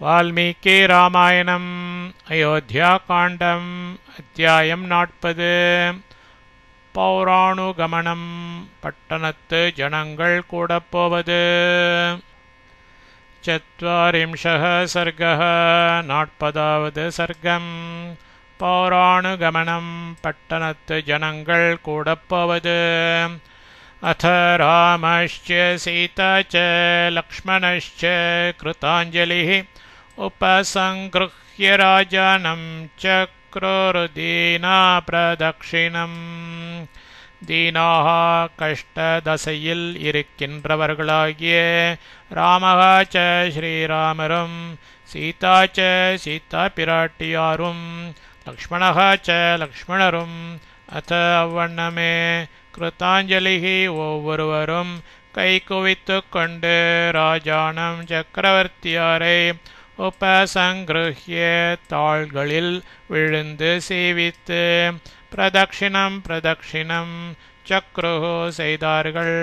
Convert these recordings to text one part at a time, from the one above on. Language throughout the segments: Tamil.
வால்மீகி ராமாயணம் அயோத்தியா காண்டம் அத்தியாயம் 40 பௌராணுகமனம் பட்டணத்து ஜனங்கள் கூடப்போவது சத்வாரிம்ஷः சர்கः 40வது சர்க்கம் பௌராணுகமனம் பட்டணத்து ஜனங்கள் கூடப்போவது अथ रामश्च सीता च लक्ष्मणश्च कृताञ्जलिः उपसङ्गृह्य राजानं चक्रुर्दीना प्रदक्षिणम् दीनाः कष्टदशையில் இருக்கின்றவர்களாகிய ராமः च ஸ்ரீராமரும் சீதா च சீதா பிராட்டியாரும் லக்ஷ்மணः च லக்ஷ்மணரும் अथ அவ்வண்ணமே கிருதாஞ்சலிஹி ஒவ்வொருவரும் கை குவித்து கொண்டு ராஜானம் சக்கரவர்த்தியாரை உபசங்கிருஹ்ய தாள்களில் விழுந்து சேவித்து பிரதக்ஷிணம் பிரதக்ஷிணம் சக்ருஹு செய்தார்கள்.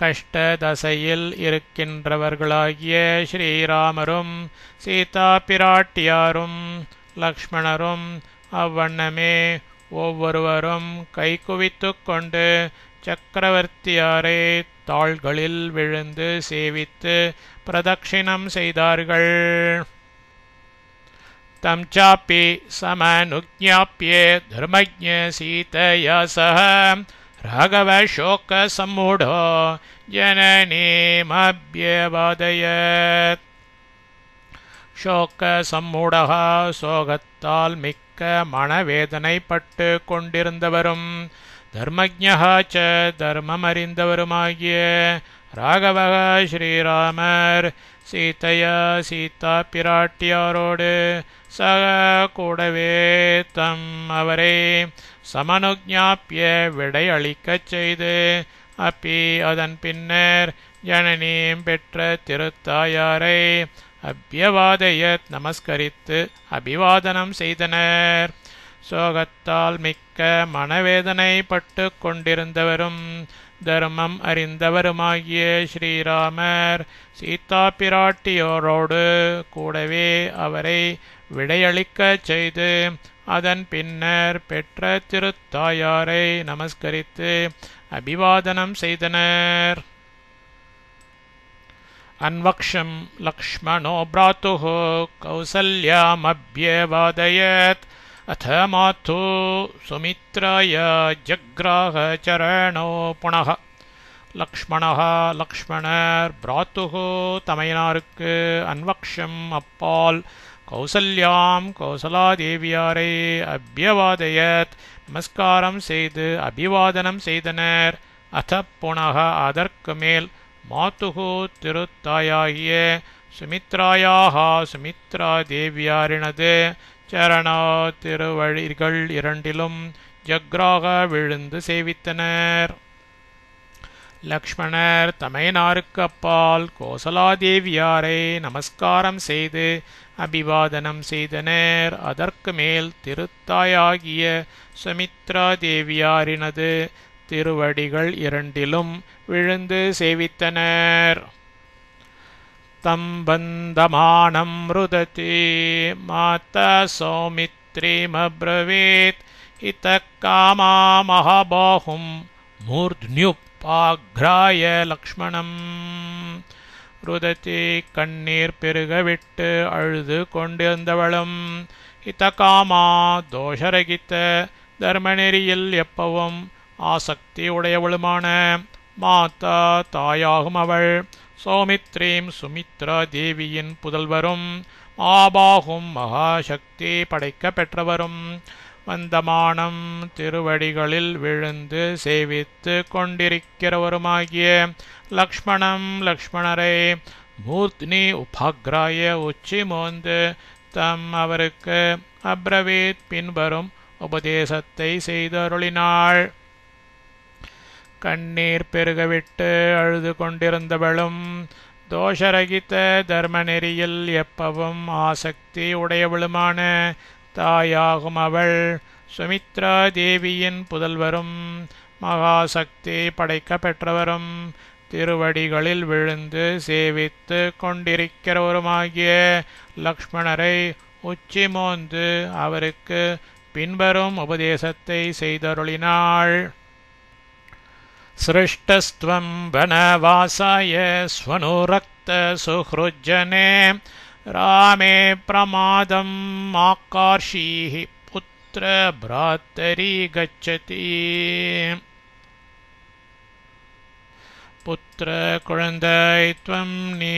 கஷ்டதசையில் இருக்கின்றவர்களாகிய ஸ்ரீராமரும் சீதா பிராட்டியாரும் லக்ஷ்மணரும் அவ்வண்ணமே ஒவ்வொருவரும் கை குவித்து கொண்டு சக்கரவர்த்தியாரை தாள்களில் விழுந்து சேவித்து பிரதக்ஷிணம் செய்தார்கள். தம் சாப்பி சமனுஜ்ஞாப்ய தர்மஜ்ஞ சீதயா சஹ ராகவ சோக சம்மூடோ ஜனனீமப்யவாதயத். சோக சம்மூடः சோகத்தால் மிக்க மனவேதனைப்பட்டு கொண்டிருந்தவரும் தர்மஜ்ஞः ச தர்மம் அறிந்தவருமாகிய ராகவः ஸ்ரீராமர் சீதையா சீதா பிராட்டியாரோடு சக கூடவே தம் அவரை சமனுஜ்ஞாப்ய விடை அளிக்கச் செய்து அப்பி அதன் பின்னர் ஜனனீம் பெற்ற திருத்தாயாரை அப்யவாதயத் நமஸ்கரித்து அபிவாதனம் செய்தனர். சோகத்தால் மிக்க மனவேதனை பட்டு கொண்டிருந்தவரும் தர்மம் அறிந்தவருமாகிய ஸ்ரீராமர் சீதா பிராட்டியோரோடு கூடவே அவரை விடையளிக்கச் செய்து அதன் பின்னர் பெற்ற திருத்தாயாரை நமஸ்கரித்து அபிவாதனம் செய்தனர். अन्वक्षं लक्ष्मणो भ्रातुः कौसल्यामभ्यवादयत् अथ मातु सुमित्राय जग्राह चरणो पुनः. लक्ष्मणः लक्ष्मणர் भ्रातुः தமையனாருக்கு அன்வக்ஷம் அப்பால் கௌசல்யாம் கௌசலாதேவியாரை அபியவாதயத் நமஸ்காரம் செய்து அபிவாதனம் செய்தனர். அத புனः அதற்கு மேல் மாத்துகு திருத்தாயாகிய சுமித்ராயாக சுமித்ரா தேவியாரினது சரணா திருவழிகள் இரண்டிலும் ஜக்ராக விழுந்து சேவித்தனர். லக்ஷ்மணர் தமையனாருக்கு அப்பால் கோசலாதேவியாரை நமஸ்காரம் செய்து அபிவாதனம் செய்தனர். அதற்கு மேல் திருத்தாயாகிய சுமித்ரா தேவியாரினது திருவடிகள் இரண்டிலும் விழுந்து சேவித்தனர். தம் பந்தமானம் ருததி மாதா சௌமித்ரீமப்ரவீத் இத காமா மகாபாஹும் மூர்த்ன்யுபாக்ராய லக்ஷ்மணம். ருததி கண்ணீர் பெருகவிட்டு அழுது கொண்டிருந்தவளும் இத காமா தோஷரகித்த தர்மநெறியில் எப்பவும் ஆசக்தி உடையவளுமான மாதா தாயாகும் அவள் சௌமித்ரீம் சுமித்ரா தேவியின் புதல்வரும் ஆபாகும் மகாசக்தி படைக்க பெற்றவரும் வந்தமானம் திருவடிகளில் விழுந்து சேவித்து கொண்டிருக்கிறவருமாகிய லக்ஷ்மணரை மூர்த்னி உபாக்ராய உச்சி மோந்து தம் அவருக்கு அப்ரவீத் பின்வரும் உபதேசத்தை செய்தருளினாள். கண்ணீர் பெருகவிட்டு அழுது கொண்டிருந்தவளும் தோஷரகித்த தர்மநெறியில் எப்பவும் ஆசக்தி உடையவளுமான தாயாகும் அவள் சுமித்ரா தேவியின் புதல்வரும் மகாசக்தி படைக்க பெற்றவரும் திருவடிகளில் விழுந்து சேவித்து கொண்டிருக்கிறவருமாகிய லக்ஷ்மணரை உச்சி மோந்து அவருக்கு பின்வரும் உபதேசத்தை செய்தருளினாள். சிருஷ்டஸ்த்வம் வனவாசாய ஸ்வனுரக்த சுஹ்ருஜ்ஜனே ராமே பிரமாதம் ஆகார்ஷீஹி புத்திர பிராத்தரி கச்சதி. புத்திர குழந்தாய் துவம் நீ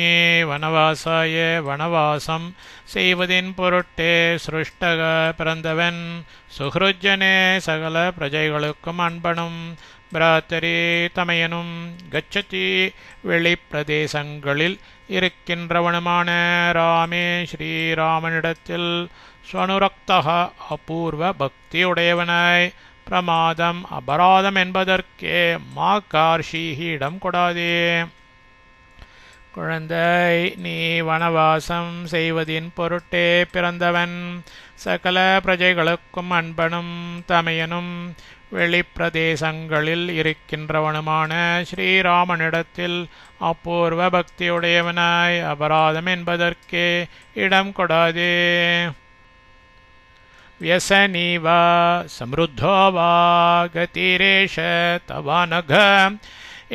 வனவாசாய வனவாசம் செய்வதின் பொருட்டே சிருஷ்டக பிறந்தவன், சுஹ்ருஜ்ஜனே சகல பிரஜைகளுக்கும் அன்பனும், பிராத்தரி தமையனும், கச்சதி வெளிப்பிரதேசங்களில் இருக்கின்றவனுமான ராமே ஸ்ரீராமனிடத்தில் ஸ்வனுரக்தக அபூர்வ பக்தியுடையவனாய் பிரமாதம் அபராதம் என்பதற்கே மாகார்ஷீஹி இடம் கொடாதே. குழந்தை, நீ வனவாசம் செய்வதின் பொருட்டே பிறந்தவன், சகல பிரஜைகளுக்கும் அன்பனும் தமையனும், வெளிப்பிரதேசங்களில் இருக்கின்றவனுமான ஸ்ரீராமனிடத்தில் அபூர்வ பக்தியுடையவனாய் அபராதம் என்பதற்கே இடம் கொடாதே. व्यसनी वा समृद्धो वा गतिरेष तवानघ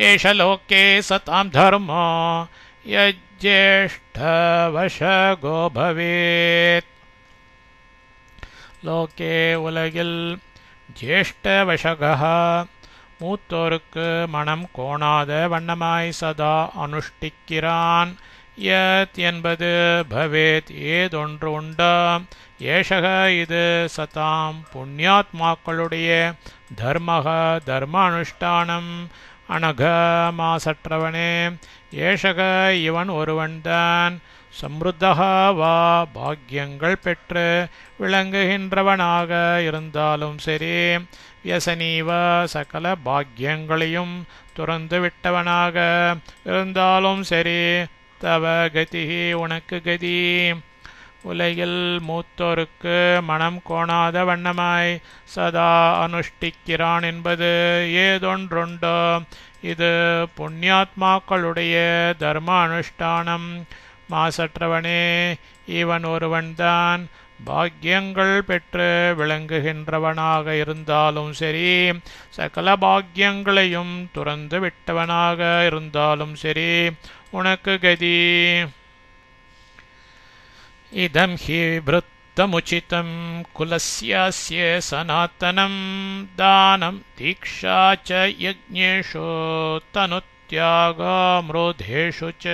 एष लोके सतां धर्मो यज्येष्ठवशगो भवेत्. லோகே உலகில் ஜேஷ்டவசகः மூத்தோருக்கு மனம் கோணாத வண்ணமாய் சதா அனுஷ்டிக்கிறான். யத் என்பது பவேத் ஏதொன்று உண்டா, ஏஷக இது சதாம் புண்ணியாத்மாக்களுடைய தர்மக தர்ம அனுஷ்டானம், அனக மாசற்றவனே ஏஷக இவன் ஒருவன்தான், சம்ருத்தக வா பாக்கியங்கள் பெற்று விளங்குகின்றவனாக இருந்தாலும் சரி, வியசனீவ சகல பாக்கியங்களையும் துறந்து விட்டவனாக இருந்தாலும் சரி, தவ கதி உனக்கு கதி. உலகில் மூத்தோருக்கு மனம் கோணாத வண்ணமாய் சதா அனுஷ்டிக்கிறான் என்பது ஏதொன்றுண்டோ, இது புண்ணியாத்மாக்களுடைய தர்ம அனுஷ்டானம். மாசற்றவனே இவன் ஒருவன்தான், பாக்கியங்கள் பெற்று விளங்குகின்றவனாக இருந்தாலும் சரி, சகல பாக்கியங்களையும் துறந்து விட்டவனாக இருந்தாலும் சரி, உனக்கு கதி. இதம் ஹி விருத்தமுச்சிதம் குலஸ்யாஸ்ய சனாதனம் தானம் தீக்ஷா ச யஜ்ஞேஷு தனுத்யாகாம்ரோதேஷு ச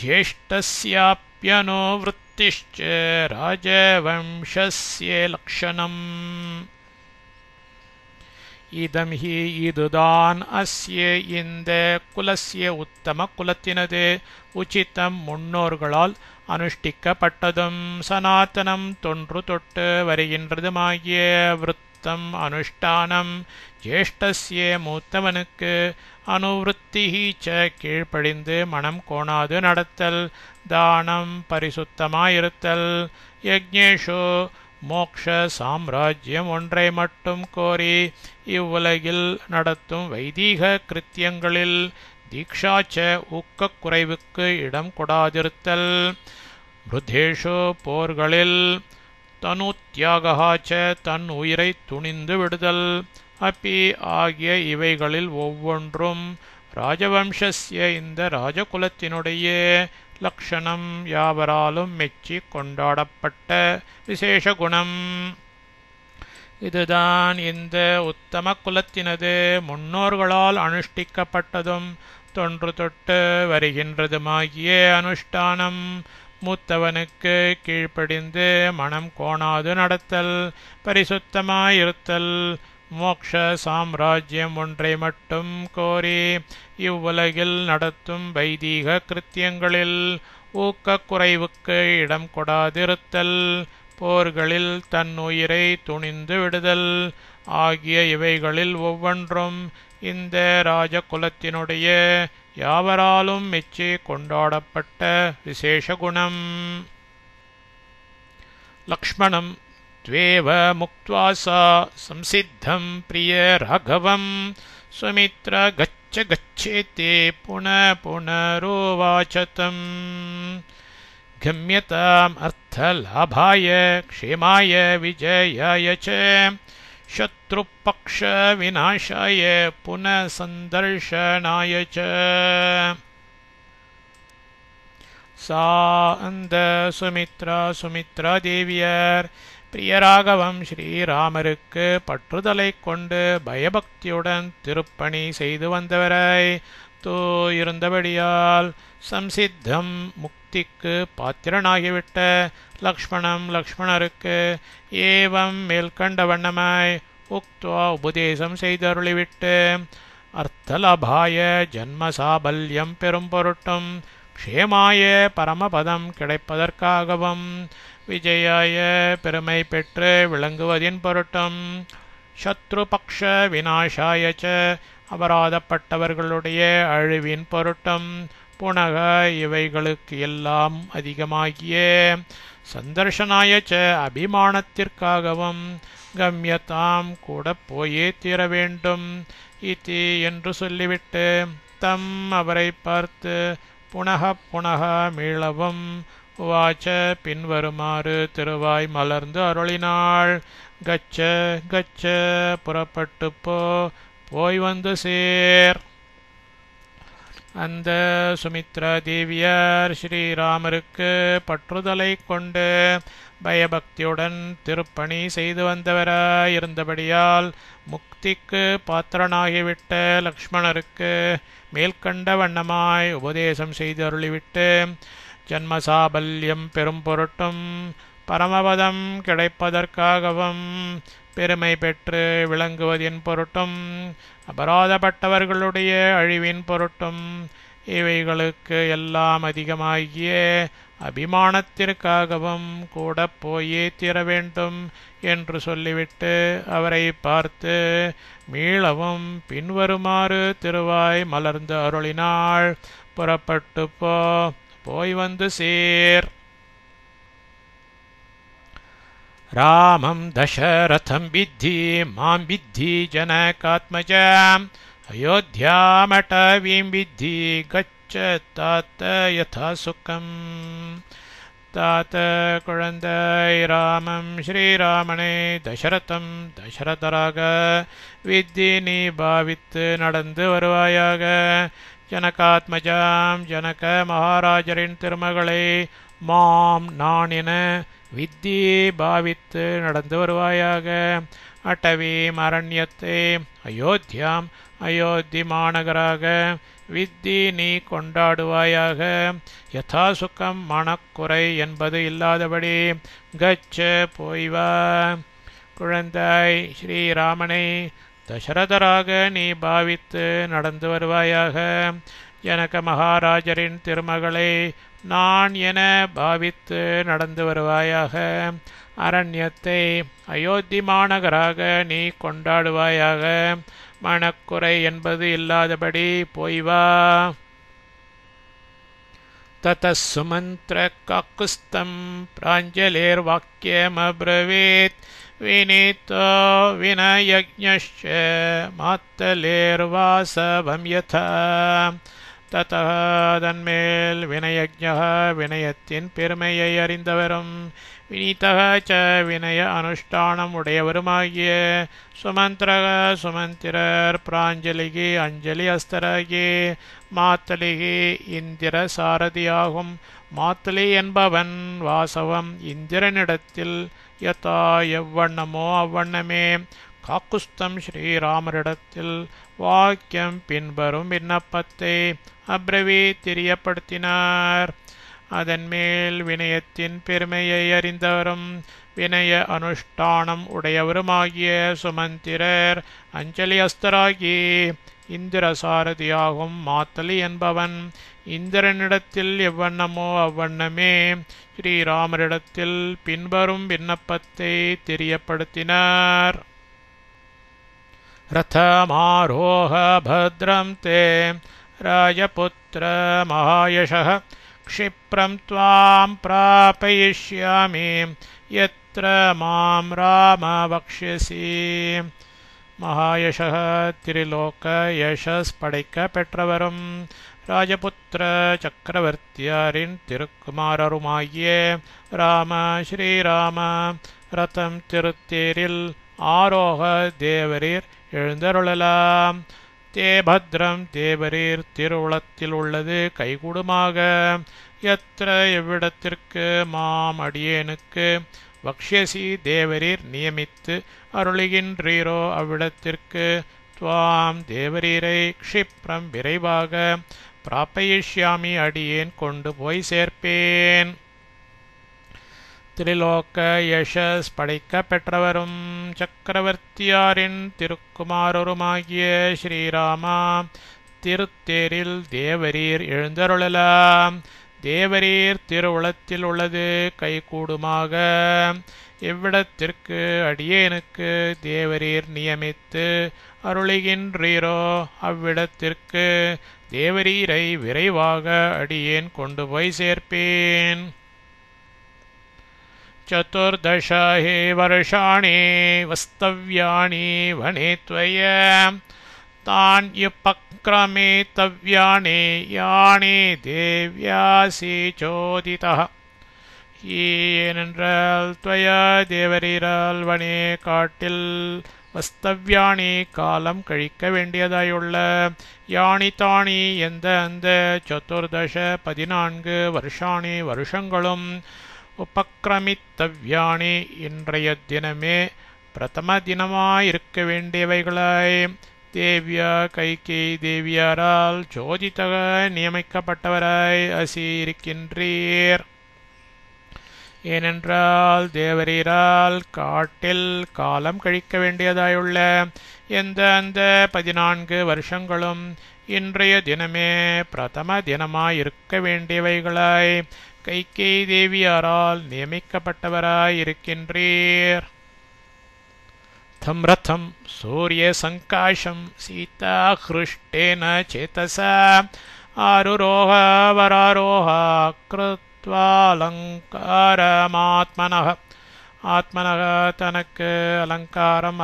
ஜேஷ்டஸ்யாப்யனுவృத்திश्च ராஜவம்சஸ்ய லக்ஷணம். இதம் ஹி இதுதான் அஸ்ய இந்த குலஸ்ய உத்தம குலத்தினது உச்சிதம் முன்னோர்களால் அனுஷ்டிக்கப்பட்டதும் சனாதனம் தொன்று தொட்டு வருகின்றதுமாகிய விருத்தம் அனுஷ்டானம். ஜேஷ்டஸ்ய மூத்தவனுக்கு அனுவృத்தி ச கீழ்ப்படிந்து மனம் கோணாது நடத்தல், தானம் பரிசுத்தமாயிருத்தல், யஜ்ஞேஷு மோக்ஷ சாம்ராஜ்யம் ஒன்றை மட்டும் கோரி இவ்வுலகில் நடத்தும் வைதீக கிருத்தியங்களில் தீக்ஷாச்ச ஊக்கக் குறைவுக்கு இடம் கொடாதிருத்தல், ருத்தேஷு போர்களில் தனுத்யாகாச்ச தன் உயிரை துணிந்து விடுதல், அப்பி ஆகிய இவைகளில் ஒவ்வொன்றும் ராஜவம்சஸ்ய இந்த ராஜகுலத்தினுடைய லக்ஷணம் யாவராலும் மெச்சி கொண்டாடப்பட்ட விசேஷ குணம். இதுதான் இந்த உத்தம குலத்தினது முன்னோர்களால் அனுஷ்டிக்கப்பட்டதும் தொன்று தொட்டு வருகின்றதுமாகிய அனுஷ்டானம். மூத்தவனுக்கு கீழ்ப்படிந்து மனம் கோணாது நடத்தல், பரிசுத்தமாயிருத்தல், மோக்ஷ சாம்ராஜ்யம் ஒன்றை மட்டும் கோரி இவ்வுலகில் நடத்தும் வைதீக கிருத்தியங்களில் ஊக்கக் குறைவுக்கு இடம் கொடாதிருத்தல், போர்களில் தன் உயிரை துணிந்து விடுதல் ஆகிய இவைகளில் ஒவ்வொன்றும் இந்த ராஜகுலத்தினுடைய யாவராலும் மெச்சி கொண்டாடப்பட்ட விசேஷ குணம். லக்ஷ்மணம் त्वेव मुक्त्वा सा संसिद्धं प्रिय राघवं सुमित्र गच्छ गच्छेति पुनः पुनरोवाच तम् गम्यताम् अर्थलाभाय क्षेमाय विजयाय च शत्रुपक्षविनाशाय पुनः संदर्शनाय च सा அந்த சுமித்ரா தேவியார் பிரியராகவம் ஸ்ரீராமருக்கு பற்றுதலை கொண்டு பயபக்தியுடன் திருப்பணி செய்து வந்தவராய் இருந்தபடியால் சம்சித்தம் முக்திக்கு பாத்திரனாகிவிட்ட லக்ஷ்மணருக்கு ஏவம் மேல்கண்ட வண்ணமாய் உக்த்வா உபதேசம் செய்தருளிவிட்டு அர்த்தலாபாய ஜன்ம சாபல்யம் பெரும் பொருட்டும் க்ஷேமாய பரமபதம் கிடைப்பதற்காகவும் விஜயாய பெருமை பெற்று விளங்குவதின் பொருட்டும் சத்ருபக்ஷ விநாசாய ச அபராதப்பட்டவர்களுடைய அழிவின் பொருட்டும் புனக இவைகளுக்கு எல்லாம் அதிகமாகிய சந்தர்ஷனாய ச அபிமானத்திற்காகவும் கம்யதாம் கூட போயே தீர வேண்டும் இதி என்று சொல்லிவிட்டு தம் அவரை பார்த்து புனக மீளவும் உவாச்ச பின்வருமாறு திருவாய் மலர்ந்து அருளினாள். கச்ச கச்ச புறப்பட்டு போய் வந்து சேர். அந்த சுமித்ரா தேவியார் ஸ்ரீராமருக்கு பற்றுதலை கொண்டு பயபக்தியுடன் திருப்பணி செய்து வந்தவராயிருந்தபடியால் முக்திக்கு பாத்திரனாகிவிட்ட லக்ஷ்மணருக்கு மேல்கண்ட வண்ணமாய் உபதேசம் செய்து அருளிவிட்டு ஜன்மசாபல்யம் பெரும் பொருட்டும் பரமபதம் கிடைப்பதற்காகவும் பெருமை பெற்று விளங்குவதின் பொருட்டும் அபராதப்பட்டவர்களுடைய அழிவின் பொருட்டும் இவைகளுக்கு எல்லாம் அதிகமாகிய அபிமானத்திற்காகவும் கூட போயே தீர வேண்டும் என்று சொல்லிவிட்டு அவரை பார்த்து மீளவும் பின்வருமாறு திருவாய் மலர்ந்து அருளினாள். புறப்பட்டு போய் வந்து சேர். ராமம் தசரதம் வித்தி மாம் வித்தி ஜனகாத்மஜாம் அயோத்தியாமடவீம் வித்தி கச்ச தாத்த யதா சுகம். தாத்த குழந்தை ராமம் ஸ்ரீராமனை தசரதராக வித்தி நீ பாவித்து நடந்து வருவாயாக. ஜனகாத்மஜாம் ஜனக மகாராஜரின் திருமகளை மாம் நான் என வித்தி பாவித்து நடந்து வருவாயாக. அட்டவீம் அரண்யத்தை அயோத்தியாம் அயோத்தி மாநகராக வித்தி நீ கொண்டாடுவாயாக. யதா சுகம் மனக்குறை என்பது இல்லாதபடி கச்ச போய்வா. குழந்தாய் ஸ்ரீராமனை தசரதராக நீ பாவித்து நடந்து வருவாயாக. ஜனக மகாராஜரின் திருமகளை நான் என பாவித்து நடந்து வருவாயாக. அரண்யத்தை அயோத்தி மாநகராக நீ கொண்டாடுவாயாக. மனக்குறை என்பது இல்லாதபடி போய்வா. ததஸ் சுமந்திர காக்குஸ்தம் பிராஞ்சலேர் வாக்கியமப்ரவீத் வினீதோ வினயஜ்ஞஸ்ச மாத்தலேர்வாசவம் யதா. தன்மேல் வினயஜ்ஞ வினயத்தின் பெருமையை அறிந்தவரும் வினீதக ச வினய அனுஷ்டானம் உடையவருமாகிய சுமந்திரக சுமந்திரர் பிராஞ்சலிகி அஞ்சலி அஸ்தராகி மாத்தலிகி இந்திர சாரதியாகும். மாத்தலி என்பவன் வாசவம் இந்திரனிடத்தில் யதா எவ்வண்ணமோ அவ்வண்ணமே காக்குஸ்தம் ஸ்ரீராமரிடத்தில் வாக்கியம் பின்வரும் விண்ணப்பத்தை அப்ரவி தெரியப்படுத்தினார். அதன்மேல் வினயத்தின் பெருமையை அறிந்தவரும் வினய அனுஷ்டானம் உடையவருமாகிய சுமந்திரர் அஞ்சலி அஸ்தராகி இந்திரசாரதியாகும் மாத்தலி என்பவன் இந்திரனிடத்தில் எவ்வண்ணமோ அவ்வண்ணமே ஸ்ரீராமரிடத்தில் பின்வரும் விண்ணப்பத்தை தெரியப்படுத்தினார். ரதமாரோஹ பத்ரம் தே ராஜபுத்திர மகாயஷः क्षिप्रं त्वां प्रापयिष्यामि यत्र मां राम वक्ष्यसि. மகாயசः திரிலோக யசஸ் படைக்க பெற்றவரும் ராஜபுத்திர சக்கரவர்த்தியாரின் திருக்குமாரருமாகிய ராம ஸ்ரீராம ரதம் திருத்தேரில் ஆரோக தேவரீர் எழுந்தருளலாம். தேபத்ரம் தேவரீர் திருவுளத்தில் உள்ளது கைகூடுமாக. எத்திர எவ்விடத்திற்கு மாம் அடியேனுக்கு வக்ஷ்யசி தேவரீர் நியமித்து அருளுகின்றீரோ அவ்விடத்திற்கு துவாம் தேவரீரை க்ஷிப்ரம் விரைவாக பிராபயிஷ்யாமி அடியேன் கொண்டு போய் சேர்ப்பேன். திரிலோக யசஸ் படைக்க பெற்றவரும் சக்கரவர்த்தியாரின் திருக்குமாரருமாகிய ஸ்ரீராமா திருத்தேரில் தேவரீர் எழுந்தருளலாம். தேவரீர் திருவுளத்தில் உள்ளது கைகூடுமாக. எவ்விடத்திற்கு அடியேனுக்கு தேவரீர் நியமித்து அருளுகின்றீரோ அவ்விடத்திற்கு தேவரீரை விரைவாக அடியேன் கொண்டு போய் சேர்ப்பேன். चतुर्दश हि वर्षाणि वस्तव्यानि वने त्वया तान्युपक्रमेतव्यानि यानि देव्यासि चोदितः. ஏனென்றால் துவயா தேவரீரால் வனே காட்டில் வஸ்தவ்யாணி காலம் கழிக்க வேண்டியதாயுள்ள யானி தானி எந்த அந்த சதுர்தச 14 வருஷாணி வருஷங்களும் உபக்கிரமித்தவ்யாணி இன்றைய தினமே பிரதம தினமாயிருக்க வேண்டியவைகளாய் தேவ்யா கைகேயி தேவியாரால் சோதித்தக நியமிக்கப்பட்டவராய் அசி இருக்கின்றீர். ஏனென்றால் தேவரீரால் காட்டில் காலம் கழிக்க வேண்டியதாயுள்ள எந்த அந்த 14 வருஷங்களும் இன்றைய தினமே பிரதம தினமாயிருக்க வேண்டியவைகளாய் கைகேயி தேவியாரால் நியமிக்கப்பட்டவராய் இருக்கின்றீர். தம் ரதம் சூரிய சங்காசம் சீதா ஹ்ருஷ்டேன சேதசா ஆருரோஹ வராரோஹ கிருத்வாலங்காரமாத்மனः. ஆத்மனக தனக்கு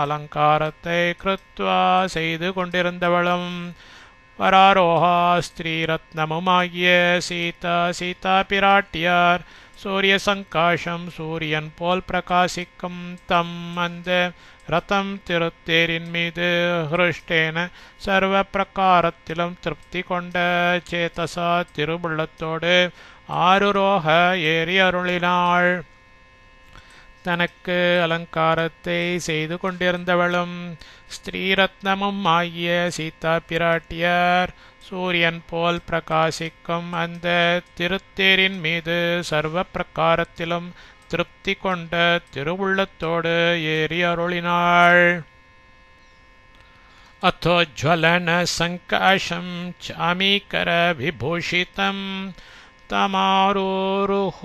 அலங்காரத்தை கிருத்வா செய்து கொண்டிருந்தவளும் வராரோஹா ஸ்ரீரத்னமுமாகிய சீதா பிராட்டியார் சூரிய சங்காசம் சூரியன் போல் பிரகாசிக்கும் தம் அந்த ரதம் திருத்தேரின் மீது ஹிருஷ்டேன சர்வ பிரகாரத்திலும் திருப்தி கொண்ட சேதசா திருவுள்ளத்தோடு ஆருரோக ஏறி அருளினாள். தனக்கு அலங்காரத்தை செய்து கொண்டிருந்தவளும் ஸ்ரீரத்னமும் ஆகிய சீதா பிராட்டியார் சூரியன் போல் பிரகாசிக்கும் அந்த திருத்தேரின் மீது சர்வ பிரகாரத்திலும் திருப்தி கொண்ட திருவுள்ளத்தோடு ஏறி அருளினாள். அத்தோஜ்வலன சங்காசம் சாமீகர விபூஷிதம் தமாரோருஹ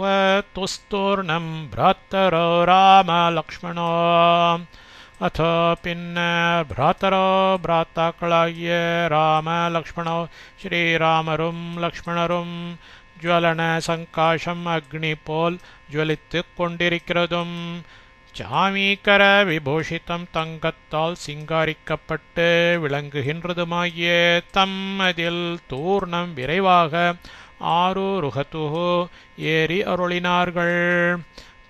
துஸ்தூர்ணம் பிராத்தரோ ராம லக்ஷ்மணோ. அத பின்னர் பிராத்தரோ பிராத்தாக்களாகிய ராம லக்ஷ்மணோ ஸ்ரீராமரும் லக்ஷ்மணரும் ஜுவலன சங்காசம் அக்னி போல் ஜுவலித்துக் கொண்டிருக்கிறதும் சாமீகர விபூஷிதம் தங்கத்தால் சிங்காரிக்கப்பட்டு விளங்குகின்றதுமாகிய தம் அதில் தூர்ணம் விரைவாக ஆருருஹதுஹு ஏறி அருளினார்கள்.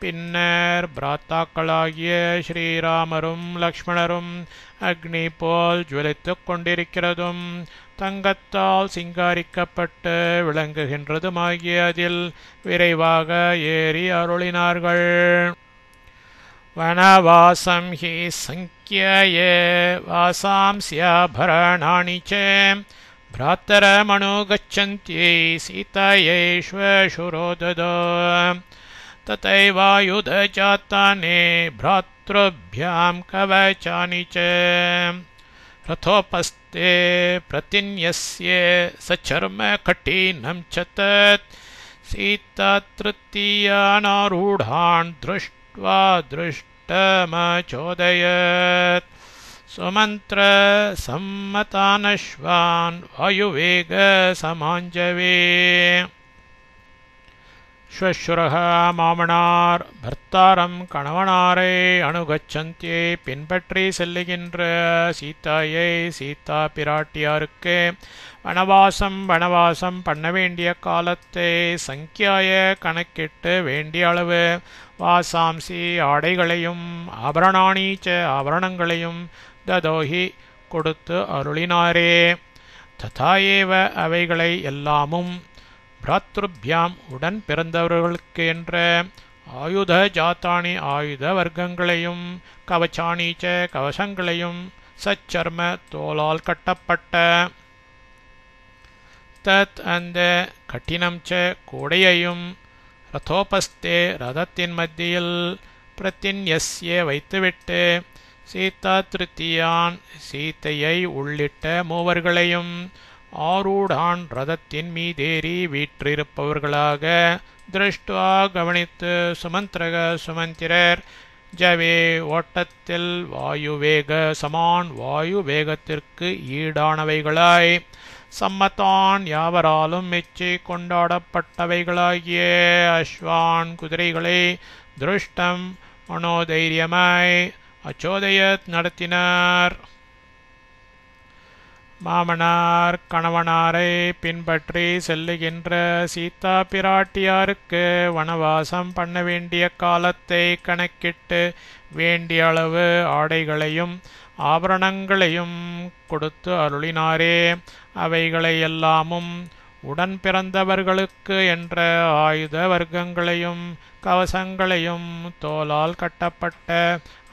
பின்னர் பிராத்தாக்களாகிய ஸ்ரீராமரும் லக்ஷ்மணரும் அக்னி போல் ஜுவலித்துக் கொண்டிருக்கிறதும் தங்கத்தால் சிங்காரிக்கப்பட்டு விளங்குகின்றதுமாகிய அதில் விரைவாக ஏறி அருளினார்கள். வனவாசம் ஹி சங்கியே வாசாம்ஸ்யாபரணாணி ச भ्रातरमनुगच्छन्त्यै सीतायैश्वशुरो ददो तथैवायुधजातानि भ्रातृभ्यां कवचानि च रथोपस्थे प्रतिन्यस्य सचर्म कठिनं च तत् सीता तृतीयानारूढान् दृष्ट्वा दृष्टमचोदयत् सुमंत्र सम्मतानश्वान् वायुवेग समाञ्जवे ஸ்வசுரக மாமனார் பர்த்தாரம் கணவனாரை அணுகச்சந்தியை பின்பற்றி செல்லுகின்ற சீதாயை சீதா பிராட்டியாருக்கு வனவாசம் பண்ண வேண்டிய காலத்தை சங்கியாய கணக்கிட்டு வேண்டிய அளவு வாசாம்சி ஆடைகளையும் ஆபரணானீச்ச ஆபரணங்களையும் ததோஹி கொடுத்து அருளினாரே. ததாஏவ அவைகளை எல்லாமும் பிராத்ருபியாம் உடன் பிறந்தவர்களுக்கு என்ற ஆயுத ஜாத்தானி ஆயுத வர்க்கங்களையும் கவச்சானீச்ச கவசங்களையும் சச்சர்ம தோலால் கட்டப்பட்ட தத் அந்த கட்டினம் ச கூடையையும் ரதோபஸ்தே ரதத்தின் மத்தியில் பிரத்தின்யஸ்ய வைத்துவிட்டு சீதா திருத்தியான் சீதையை உள்ளிட்ட மூவர்களையும் ஆரூடான் ரதத்தின் மீதேறி வீற்றிருப்பவர்களாக திருஷ்டுவா கவனித்து சுமந்திரக சுமந்திரர் ஜவே ஓட்டத்தில் வாயுவேக சமான் வாயு வேகத்திற்கு ஈடானவைகளாய் சம்மத்தான் யாவராலும் மெச்சி கொண்டாடப்பட்டவைகளாகிய அஸ்வான் குதிரைகளை திருஷ்டம் மனோதைரியமாய் அச்சோதயத் நடத்தினார். மாமனார் கணவனாரை பின்பற்றி செல்லுகின்ற சீதா பிராட்டியாருக்கு வனவாசம் பண்ண வேண்டிய காலத்தை கணக்கிட்டு வேண்டிய அளவு ஆடைகளையும் ஆபரணங்களையும் கொடுத்து அருளினாரே. அவைகளை எல்லாமும் உடன் பிறந்தவர்களுக்கு என்ற ஆயுத வர்க்கங்களையும் கவசங்களையும் தோலால் கட்டப்பட்ட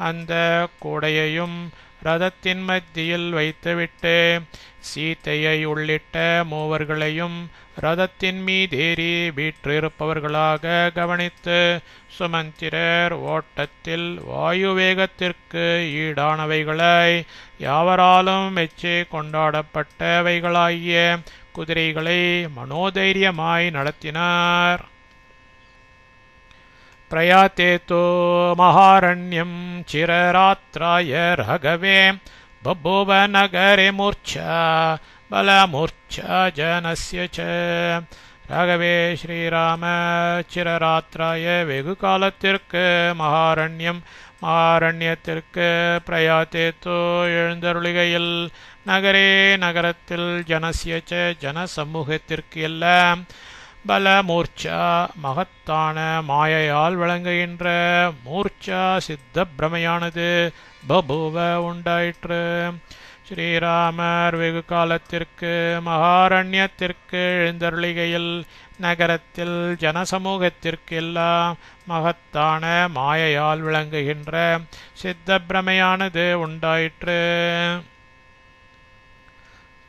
அந்த கூடையையும் ரதத்தின் மத்தியில் வைத்துவிட்டு சீதையை உள்ளிட்ட மூவர்களையும் ரதத்தின் மீதேறி வீற்றிருப்பவர்களாக கவனித்து சுமந்திரர் ஓட்டத்தில் வாயு வேகத்திற்கு ஈடானவைகளாய் யாவராலும் மெச்சி கொண்டாடப்பட்டவைகளாகிய குதிரைகளை மனோதைரியமாய் நடத்தினார். பிரயாத்தே தோ மகாரண்யம் சிரராத்ராய ரகவே பபூவ நகரே மூர்ச்சா பலமூர்ச்சா ஜனஸ்ய ச. ராகவே ஸ்ரீராம சிரராத்ராய வெகு காலத்திற்கு மகாரண்யத்திற்கு பிரயாத்தே தோ எழுந்தருளிகையில் நகரே நகரத்தில் ஜனஸ்ய ச ஜன சமூகத்திற்கு எல்லாம் பலமூர்ச்சா மகத்தான மாயையால் விளங்குகின்ற மூர்ச்சா சித்த பிரமையானது பபூவ உண்டாயிற்று. ஸ்ரீராமர் வெகு காலத்திற்கு மகாரண்யத்திற்கு எழுந்தருளிகையில் நகரத்தில் ஜனசமூகத்திற்கு எல்லாம் மகத்தான மாயையால் விளங்குகின்ற சித்த பிரமையானது உண்டாயிற்று.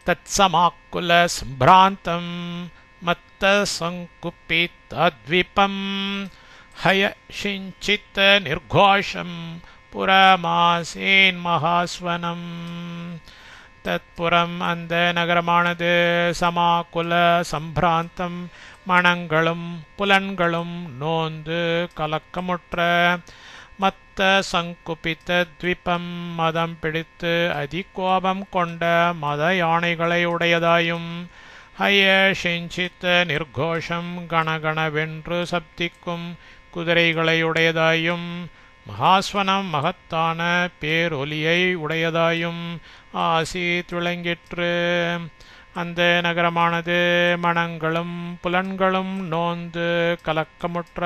தத் சமாக்குல சம்பிராந்தம் மத்த சங்குப்பித்த்வீபம் ஹயசிஞ்சித் நிர்கோஷம் புரமாசேன் மகாஸ்வனம். தத்புறம் அந்த நகரமானது சமாக்குல சம்பிராந்தம் மனங்களும் புலன்களும் நோந்து கலக்கமுற்ற மத்த சங்குபித்த த்வீபம் மதம் பிடித்து அதிகோபம் கொண்ட மத யானைகளை உடையதாயும் ஹயசிஞ்சித் நிர்கோஷம் கணகணவென்று சப்திக்கும் குதிரைகளையுடையதாயும் மகாஸ்வனம் மகத்தான பேரொலியை உடையதாயும் ஆசீத் விளங்கிற்று. அந்த நகரமானது மனங்களும் புலன்களும் நோந்து கலக்கமுற்ற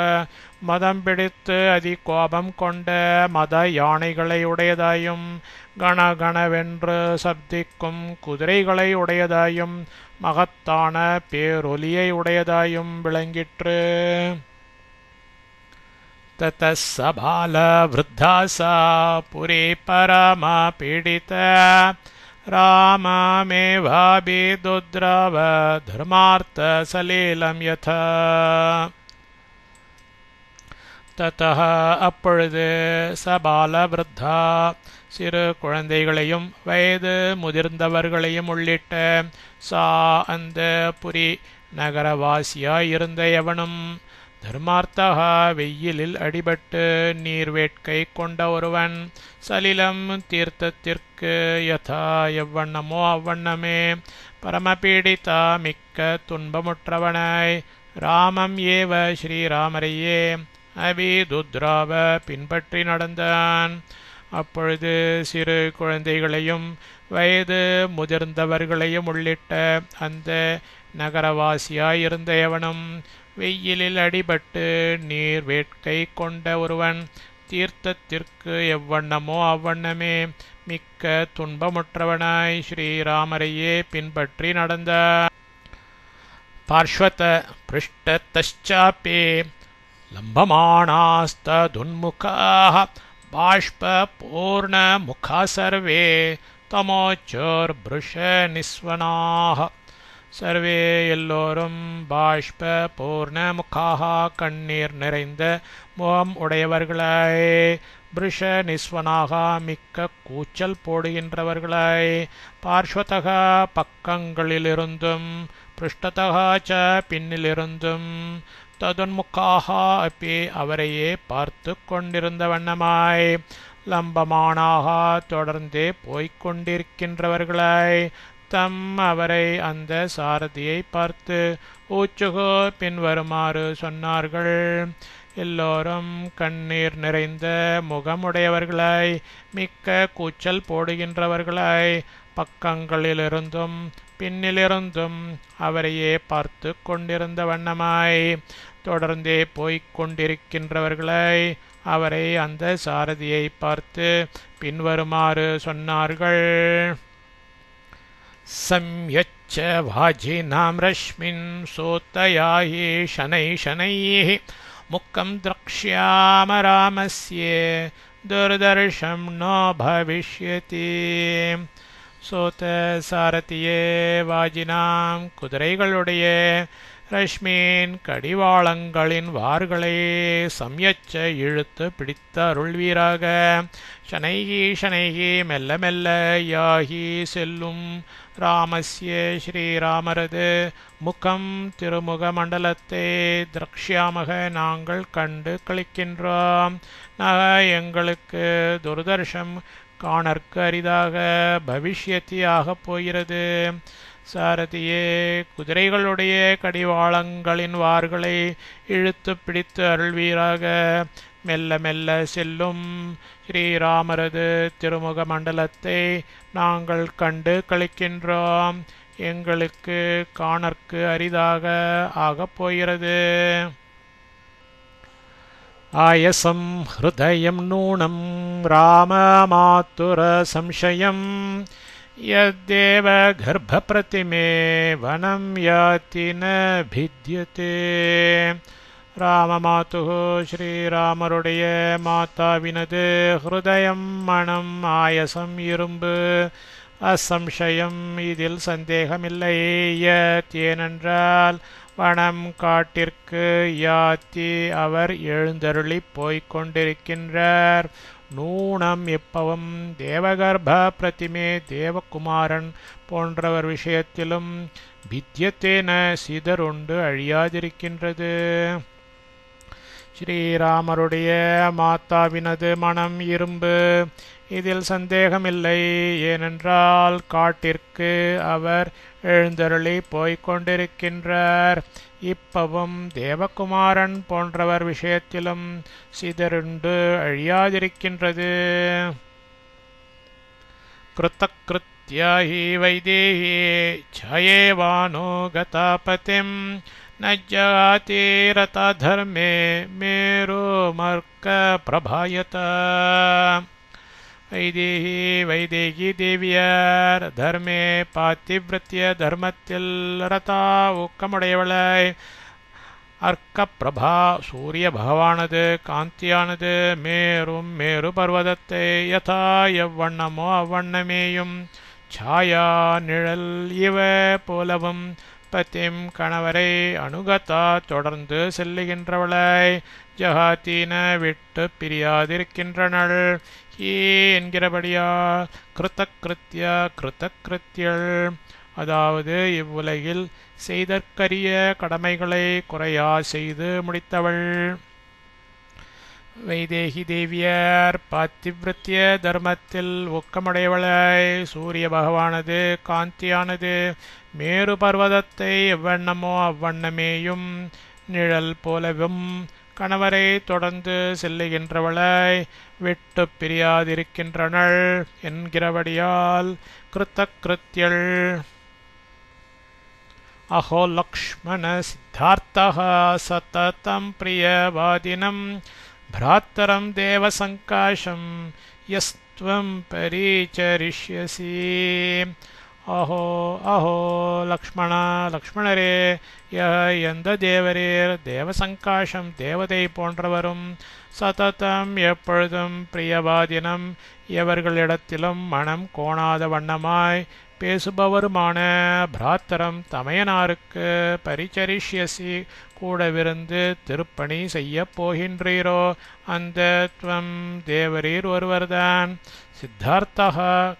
மதம் பிடித்து அதிகோபம் கொண்ட மத யானைகளை உடையதாயும் கணகணவென்று சப்திக்கும் குதிரைகளை உடையதாயும் மகத்தான பேரொலியை உடையதாயும் விளங்கிற்று. ததசபால விருத்தாசா புரி பரமா பீடித ராமமேவாபிதுத்ரவ தர்மார்த்த சலீலம் யதா. ததஹ அப்பொழுது சபால விருத்தா சிறு குழந்தைகளையும் வயது முதிர்ந்தவர்களையும் உள்ளிட்ட சா அந்த புரி நகரவாசியாயிருந்த எவனும் தர்மார்த்தகா வெயிலில் அடிபட்டு நீர் வேட்கை கொண்ட ஒருவன் சலிலம் தீர்த்தத்திற்கு யதா எவ்வண்ணமோ அவ்வண்ணமே பரமபீடிதா மிக்க துன்பமுற்றவனாய் ராமம் ஏவ ஸ்ரீராமரையே அபிதுத்ராவ பின்பற்றி நடந்தான். அப்பொழுது சிறு குழந்தைகளையும் வயது முதிர்ந்தவர்களையும் உள்ளிட்ட அந்த நகரவாசியாயிருந்த எவனும் வெயிலில் அடிபட்டு நீர் வேட்கை கொண்ட ஒருவன் தீர்த்தத்திற்கு எவ்வண்ணமோ அவ்வண்ணமே மிக்க துன்பமுற்றவனாய் ஸ்ரீராமரையே பின்பற்றி நடந்தார். பார்ஷ்வத பிருஷ்டதச்சாபி லம்பமானாஸ்ததுன்முகாः பாஷ்பூர்ணமுகா சர்வே தமோச்சோர்பிருஷ நிஸ்வனாः. சர்வே எல்லோரும் பாஷ்ப பூர்ணமுகாக கண்ணீர் நிறைந்த முகம் உடையவர்களாய், பிருஷ நிஸ்வனாக மிக்க கூச்சல் போடுகின்றவர்களாய், பார்ஷ்வதக பக்கங்களிலிருந்தும் பிருஷ்டதக ச பின்னிலிருந்தும் ததுன்முகாக அப்பி அவரையே பார்த்து கொண்டிருந்த வண்ணமாய், லம்பமானாக தொடர்ந்தே போய்கொண்டிருக்கின்றவர்களாய், தம் அவரை அந்த சாரதியை பார்த்து ஊச்சுகோ பின்வருமாறு சொன்னார்கள். எல்லோரும் கண்ணீர் நிறைந்த முகமுடையவர்களாய் மிக்க கூச்சல் போடுகின்றவர்களாய் பக்கங்களிலிருந்தும் பின்னிலிருந்தும் அவரையே பார்த்து கொண்டிருந்த வண்ணமாய் தொடர்ந்தே போய்கொண்டிருக்கின்றவர்களாய் அவரை அந்த சாரதியை பார்த்து பின்வருமாறு சொன்னார்கள். சம்யச்ச வாஜினாம் ரஷ்மின் சோத்தயாஹி ஷனை ஷனைஹ முக்கம் த்ரக்ஷ்யாம ராமஸ்ய துர்தர்ஷம் நோ பவிஷ்யதி. சோத்த சாரதியே, வாஜினாம் குதிரைகளுடைய ரஷ்மின் கடிவாளங்களின் வார்களை சம்யச்ச இழுத்து பிடித்த அருள்வீராக. ஷனைகி ஷனைகி மெல்ல மெல்ல யாகி செல்லும் ராமஸ்ய ஸ்ரீராமரது முகம் திருமுக மண்டலத்தை திரக்ஷ்யாமக நாங்கள் கண்டு கழிக்கின்றோம். நக எங்களுக்கு துர்தர்ஷம் காணற்கு அரிதாக பவிஷ்யத்தியாக போகிறது. சாரதியே, குதிரைகளுடைய கடிவாளங்களின் வார்களை இழுத்து பிடித்து அருள்வீராக. மெல்ல மெல்ல செல்லும் ஸ்ரீராமரது திருமுக மண்டலத்தை நாங்கள் கண்டு கழிக்கின்றோம். எங்களுக்கு காணற்கு அரிதாக ஆகப் போகிறது. ஆயசம் ஹிருதயம் நூனம் ராமமாத்துர சம்சயம் யத்தேவ கர்ப்பபிரதிமே வனம் யாதி ந பித்யதே. ராமமாதுः ஸ்ரீராமருடைய மாதாவினது ஹிருதயம் மனம் ஆயசம் இரும்பு அசம்சயம் இதில் சந்தேகமில்லை. யத் ஏனென்றால் வனம் காட்டிற்கு யாத்தி அவர் எழுந்தருளி போய்கொண்டிருக்கின்றார். நூனம் எப்பவும் தேவகர்ப்ப பிரதிமே தேவகுமாரன் போன்றவர் விஷயத்திலும் பித்யத்தேன சிதறுண்டு அழியாதிருக்கின்றது. ஸ்ரீராமருடைய மாதாவினது மனம் இரும்பு இதில் சந்தேகமில்லை. ஏனென்றால் காட்டிற்கு அவர் எழுந்தருளி போய்கொண்டிருக்கின்றார். இப்பவும் தேவகுமாரன் போன்றவர் விஷயத்திலும் சிதறுண்டு அழியாதிருக்கின்றது. கிருத்தக்ருத்யாஹி வைதேஹி சயேவானோ கதாபதிம் நஜ்ஜாதி ரதா தர்மே மேரோ மர்க்க பிரபாயத. வைதேகி வைதேகி தேவியார் தர்மே பாத்திவிரத்திய தர்மத்தில் ரதா ஊக்கமுடையவளாய் அர்க்க பிரபா சூரிய பகவானது காந்தியானது மேரும் மேரு பர்வதத்தை யதா எவ்வண்ணமோ அவ்வண்ணமேயும் சாயா நிழல் இவ போலவும் பதிம் கணவரை அனுகதா தொடர்ந்து செல்லுகின்றவளாய் ஜகாதீன விட்டு பிரியாதிருக்கின்றனள். ஹீ என்கிறபடியா கிருத்தகிருத்திய கிருத்தகிருத்தியள், அதாவது இவ்வுலகில் செய்தற்கரிய கடமைகளை குறையா செய்து முடித்தவள். வைதேகி தேவியர் பாத்திவிரத்திய தர்மத்தில் ஊக்கமுடையவளாய் சூரிய பகவானது காந்தியானது மேரு பர்வதத்தை எவ்வண்ணமோ அவ்வண்ணமேயும் நிழல் போலவும் கணவரை தொடர்ந்து செல்லுகின்றவளாய் விட்டு பிரியாதிருக்கின்றனள் என்கிறபடியால் கிருத்தகிருத்யள். அஹோ லக்ஷ்மண சித்தார்த்தः சததம் பிரியவாதினம் भ्रातरं देवसङ्काशं यस्त्वं परिचरिष्यसि. अहो अहो लक्ष्मण लक्ष्मणரே எந்த தேவரீர் தேவசங்காசம் தேவதை போன்றவரும் சததம் எப்பொழுதும் பிரியவாதினம் எவர்களிடத்திலும் மனம் கோணாத வண்ணமாய் பேசுபவருமான பிராத்தரம் தமையனாருக்கு பரிச்சரிஷ்யசி கூடவிருந்து திருப்பணி செய்ய போகின்றீரோ அந்த துவம் தேவரீர் ஒருவர்தான். சித்தார்த்தா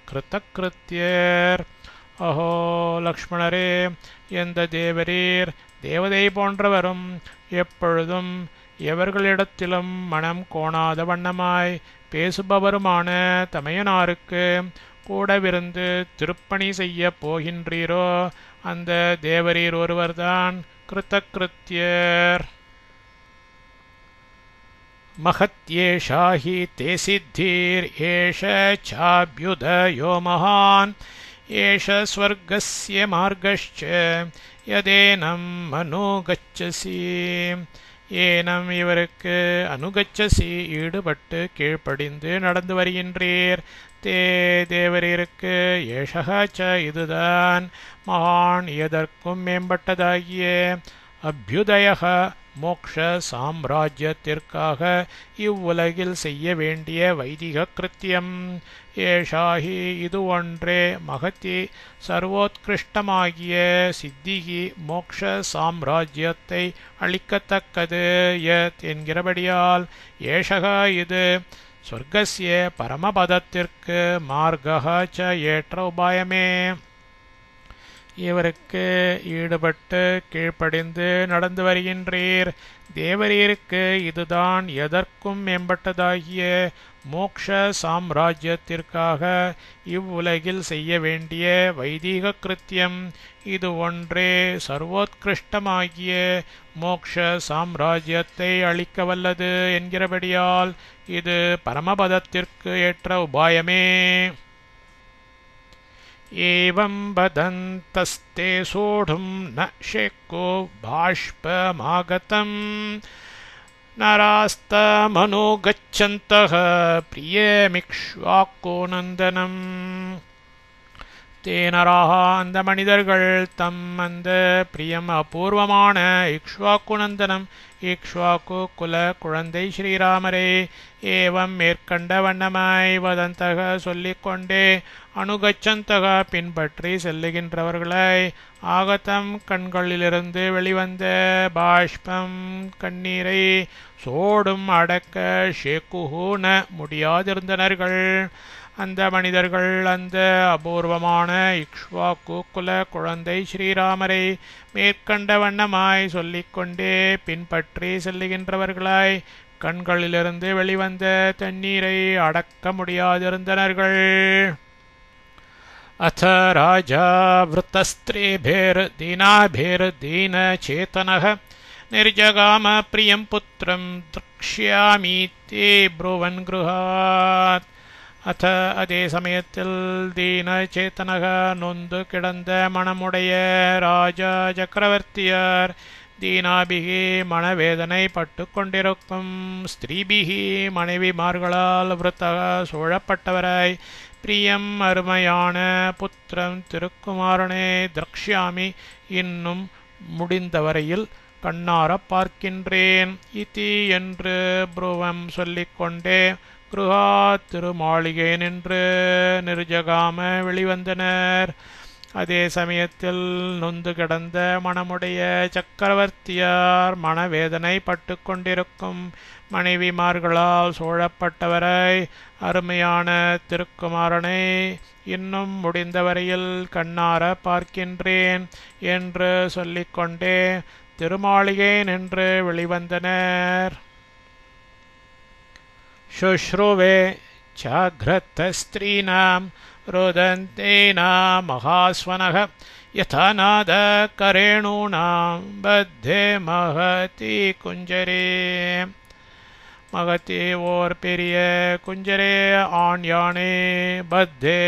கிருத்தகிருத்தியர். அஹோ லக்ஷ்மணரே எந்த தேவரீர் தேவதை போன்றவரும் எப்பொழுதும் எவர்களிடத்திலும் மனம் கோணாத வண்ணமாய் பேசுபவருமான தமையனாருக்கு கூடவிருந்து திருப்பணி செய்ய போகின்றீரோ அந்த தேவரீர் ஒருவர்தான் கிருத்தகிருத்யர். महत्येषा हि ते सिद्धिर्एष चाभ्युदयो महान् एष स्वर्गस्य मार्गश्च यदेनं अनुगच्छसि. ஏனம் இவருக்கு அனுகச்சசி ஈடுபட்டு கீழ்ப்படிந்து நடந்து வருகின்றீர். தேவரீருக்கு ஏஷகாச்ச இதுதான் மகான் எதற்கும் மேம்பட்டதாகிய அபியுதய மோக்ஷ சாம்ராஜ்யத்திற்காக இவ்வுலகில் செய்ய வேண்டிய வைதிக கிருத்தியம். ஏஷாஹி இது ஒன்றே மகத்தி சர்வோத்கிருஷ்டமாகிய சித்திகி மோக்ஷ சாம்ராஜ்யத்தை அளிக்கத்தக்கது யத் என்கிறபடியால் ஏஷகா இது சொர்க்கஸ்ய பரமபதத்திற்கு மார்கா ச ஏற்ற உபாயமே. இவருக்கு ஈடுபட்டு கீழ்ப்படிந்து நடந்து வருகின்றீர். தேவரீருக்கு இதுதான் எதற்கும் மேம்பட்டதாகிய மோக்ஷ சாம்ராஜ்யத்திற்காக இவ்வுலகில் செய்ய வேண்டிய வைதிக கிருத்தியம். இது ஒன்றே சர்வோத்கிருஷ்டமாகிய மோக்ஷ சாம்ராஜ்யத்தை அளிக்க வல்லது என்கிறபடியால் இது பரமபதத்திற்கு ஏற்ற உபாயமே. एवं वदन्तस्ते सोढुं न शेको बाष्पमागतं नरास्तमनुगच्छन्तः प्रियमिक्ष्वाकुनन्दनम्. தேனராக அந்த மனிதர்கள் தம் அந்த பிரியம் அபூர்வமான இக்ஷ்வாக்குநந்தனம் இக்ஷ்வாக்கு குல குழந்தை ஸ்ரீராமரே ஏவம் மேற்கண்ட வண்ணமாய் வதந்தக சொல்லிக்கொண்டே அனுகச்சந்தக பின்பற்றி செல்லுகின்றவர்களாய் ஆகத்தம் கண்களிலிருந்து வெளிவந்த பாஷ்பம் கண்ணீரை சோடும் அடக்க ஷேக்குஹூன முடியாதிருந்தனர்கள். அந்த மனிதர்கள் அந்த அபூர்வமான இக்ஷ்வாக்கு குல குழந்தை ஸ்ரீராமரை மேற்கண்ட வண்ணமாய் சொல்லிக்கொண்டே பின்பற்றி செல்லுகின்றவர்களாய் கண்களிலிருந்து வெளிவந்த தண்ணீரை அடக்க முடியாதிருந்தனர்கள். अथ राजा वृतस्त्रीभिर्दीनाभिर्दीनचेतनः निर्जगाम प्रियं पुत्रं द्रक्ष्यामीति ब्रुवन् गृहात्. அத்த அதே சமயத்தில் தீனச்சேத்தனக நொந்து கிடந்த மனமுடைய ராஜா சக்கரவர்த்தியார் தீனாபிகி மனவேதனை பட்டு கொண்டிருக்கும் ஸ்திரீபிகி மனைவிமார்களால் விருத்தக சூழப்பட்டவராய் பிரியம் அருமையான புத்திரம் திருக்குமாரனே திரக்ஷாமி இன்னும் முடிந்தவரையில் கண்ணார பார்க்கின்றேன் இதி என்று புருவம் சொல்லிக்கொண்டே கிருஹா திருமாளிகை நின்று நிர்ஜகாம வெளிவந்தனர். அதே சமயத்தில் நொந்து கிடந்த மனமுடைய சக்கரவர்த்தியார் மனவேதனை பட்டு கொண்டிருக்கும் மனைவிமார்களால் சூழப்பட்டவரை அருமையான திருக்குமாரனை இன்னும் முடிந்தவரையில் கண்ணார பார்க்கின்றேன் என்று சொல்லிக்கொண்டே திருமாளிகை நின்று வெளிவந்தனர். शुश्रुवे चाघ्रतस्त्रीणां रुदन्तेनां महास्वनः यथा नादकरेणूनां बद्धे महति कुञ्जरे மகத்தி ஓர் பெரிய குஞ்சரே ஆண் யானே பத்தே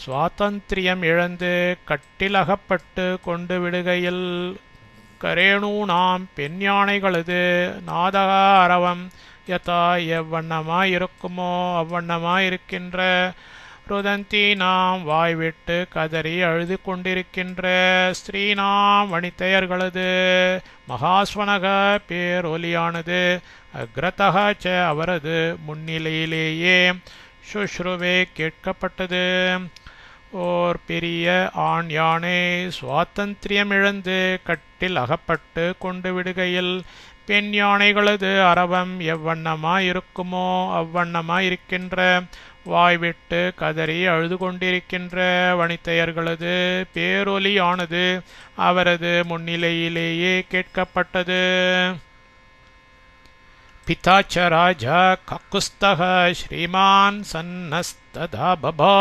சுவாதந்திரியம் இழந்து கட்டிலகப்பட்டு கொண்டு விடுகையில் கரேணூனாம் பெண் யானைகளது நாதக அரவம் யதா எவ்வண்ணமாயிருக்குமோ அவ்வண்ணமாயிருக்கின்ற ருதந்தி நாம் வாய்விட்டு கதறி அழுது கொண்டிருக்கின்ற ஸ்ரீநாம் வனிதையர்களது மகாஸ்வனக பேரொலியானது அக்ரதக ச அவரது முன்னிலையிலேயே சுஷ்ருவே கேட்கப்பட்டது. ஓர் பெரிய ஆண் யானை சுவாதந்திரியமிழந்து கட்டில் அகப்பட்டு கொண்டு விடுகையில் பெண் யானைகளது அரவம் எவ்வண்ணமாயிருக்குமோ அவ்வண்ணமாயிருக்கின்ற வாய்விட்டு கதறி அழுது கொண்டிருக்கின்ற வனிதையர்களது பேரொலியானது அவரது முன்னிலையிலேயே கேட்கப்பட்டது. पिता च राजा ककुस्तः श्रीमान् सन्नस्तदा बभा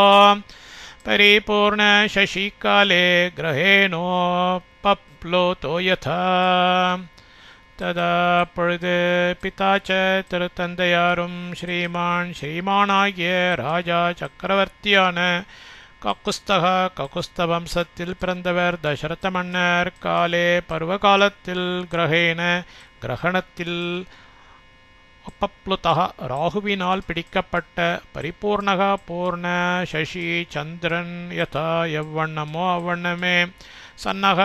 परिपूर्ण शशिकाले ग्रहेणोपप्लुतो यथा तदा பொழுது பிதாச்ச திருத்தந்தையாரும் ஸ்ரீமானாகிய ராஜா சக்கரவர்த்தியான ககுஸ்தக ககுஸ்த வம்சத்தில் பிறந்தவர் தசரத மன்னர் காலே பருவகாலத்தில் கிரகணத்தில் உபப்ளுதः ராகுவினால் பிடிக்கப்பட்ட பரிபூர்ணக பூர்ண சசி சந்திரன் யதா எவ்வண்ணமோ அவ்வண்ணமே சன்னக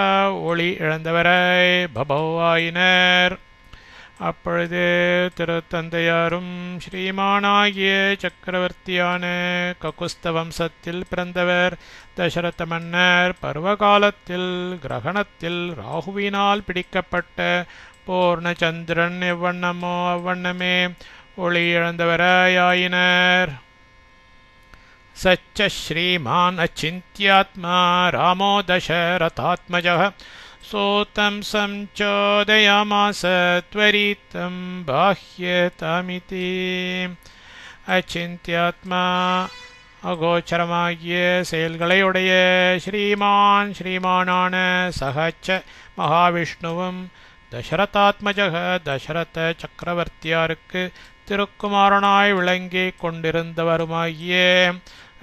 ஒளி இழந்தவரை பபவாயினர். அப்பொழுது திருத்தந்தையாரும் ஸ்ரீமானாகிய சக்கரவர்த்தியான ககுஸ்த வம்சத்தில் பிறந்தவர் தசரத மன்னர் பருவகாலத்தில் கிரகணத்தில் ராகுவினால் பிடிக்கப்பட்ட பூர்ணச்சந்திரன் எவ்வண்ணமோ அவ்வண்ணமே ஒளி இழந்தவராயினர். சச்ச ஸ்ரீமான் அச்சிந்த்யாத்மா ராமோ தசரதாத்மஜः சோதம் சம்சோதயாமாச த்வரிதம் பாஹ்யதமிதி. அச்சிந்த்யாத்மா அகோச்சரமாகிய செயல்களையுடைய ஸ்ரீமானான சகச்ச மகாவிஷ்ணுவும் தசரதாத்மஜக தசரத சக்கரவர்த்தியாருக்கு திருக்குமாரனாய் விளங்கி கொண்டிருந்தவருமாகிய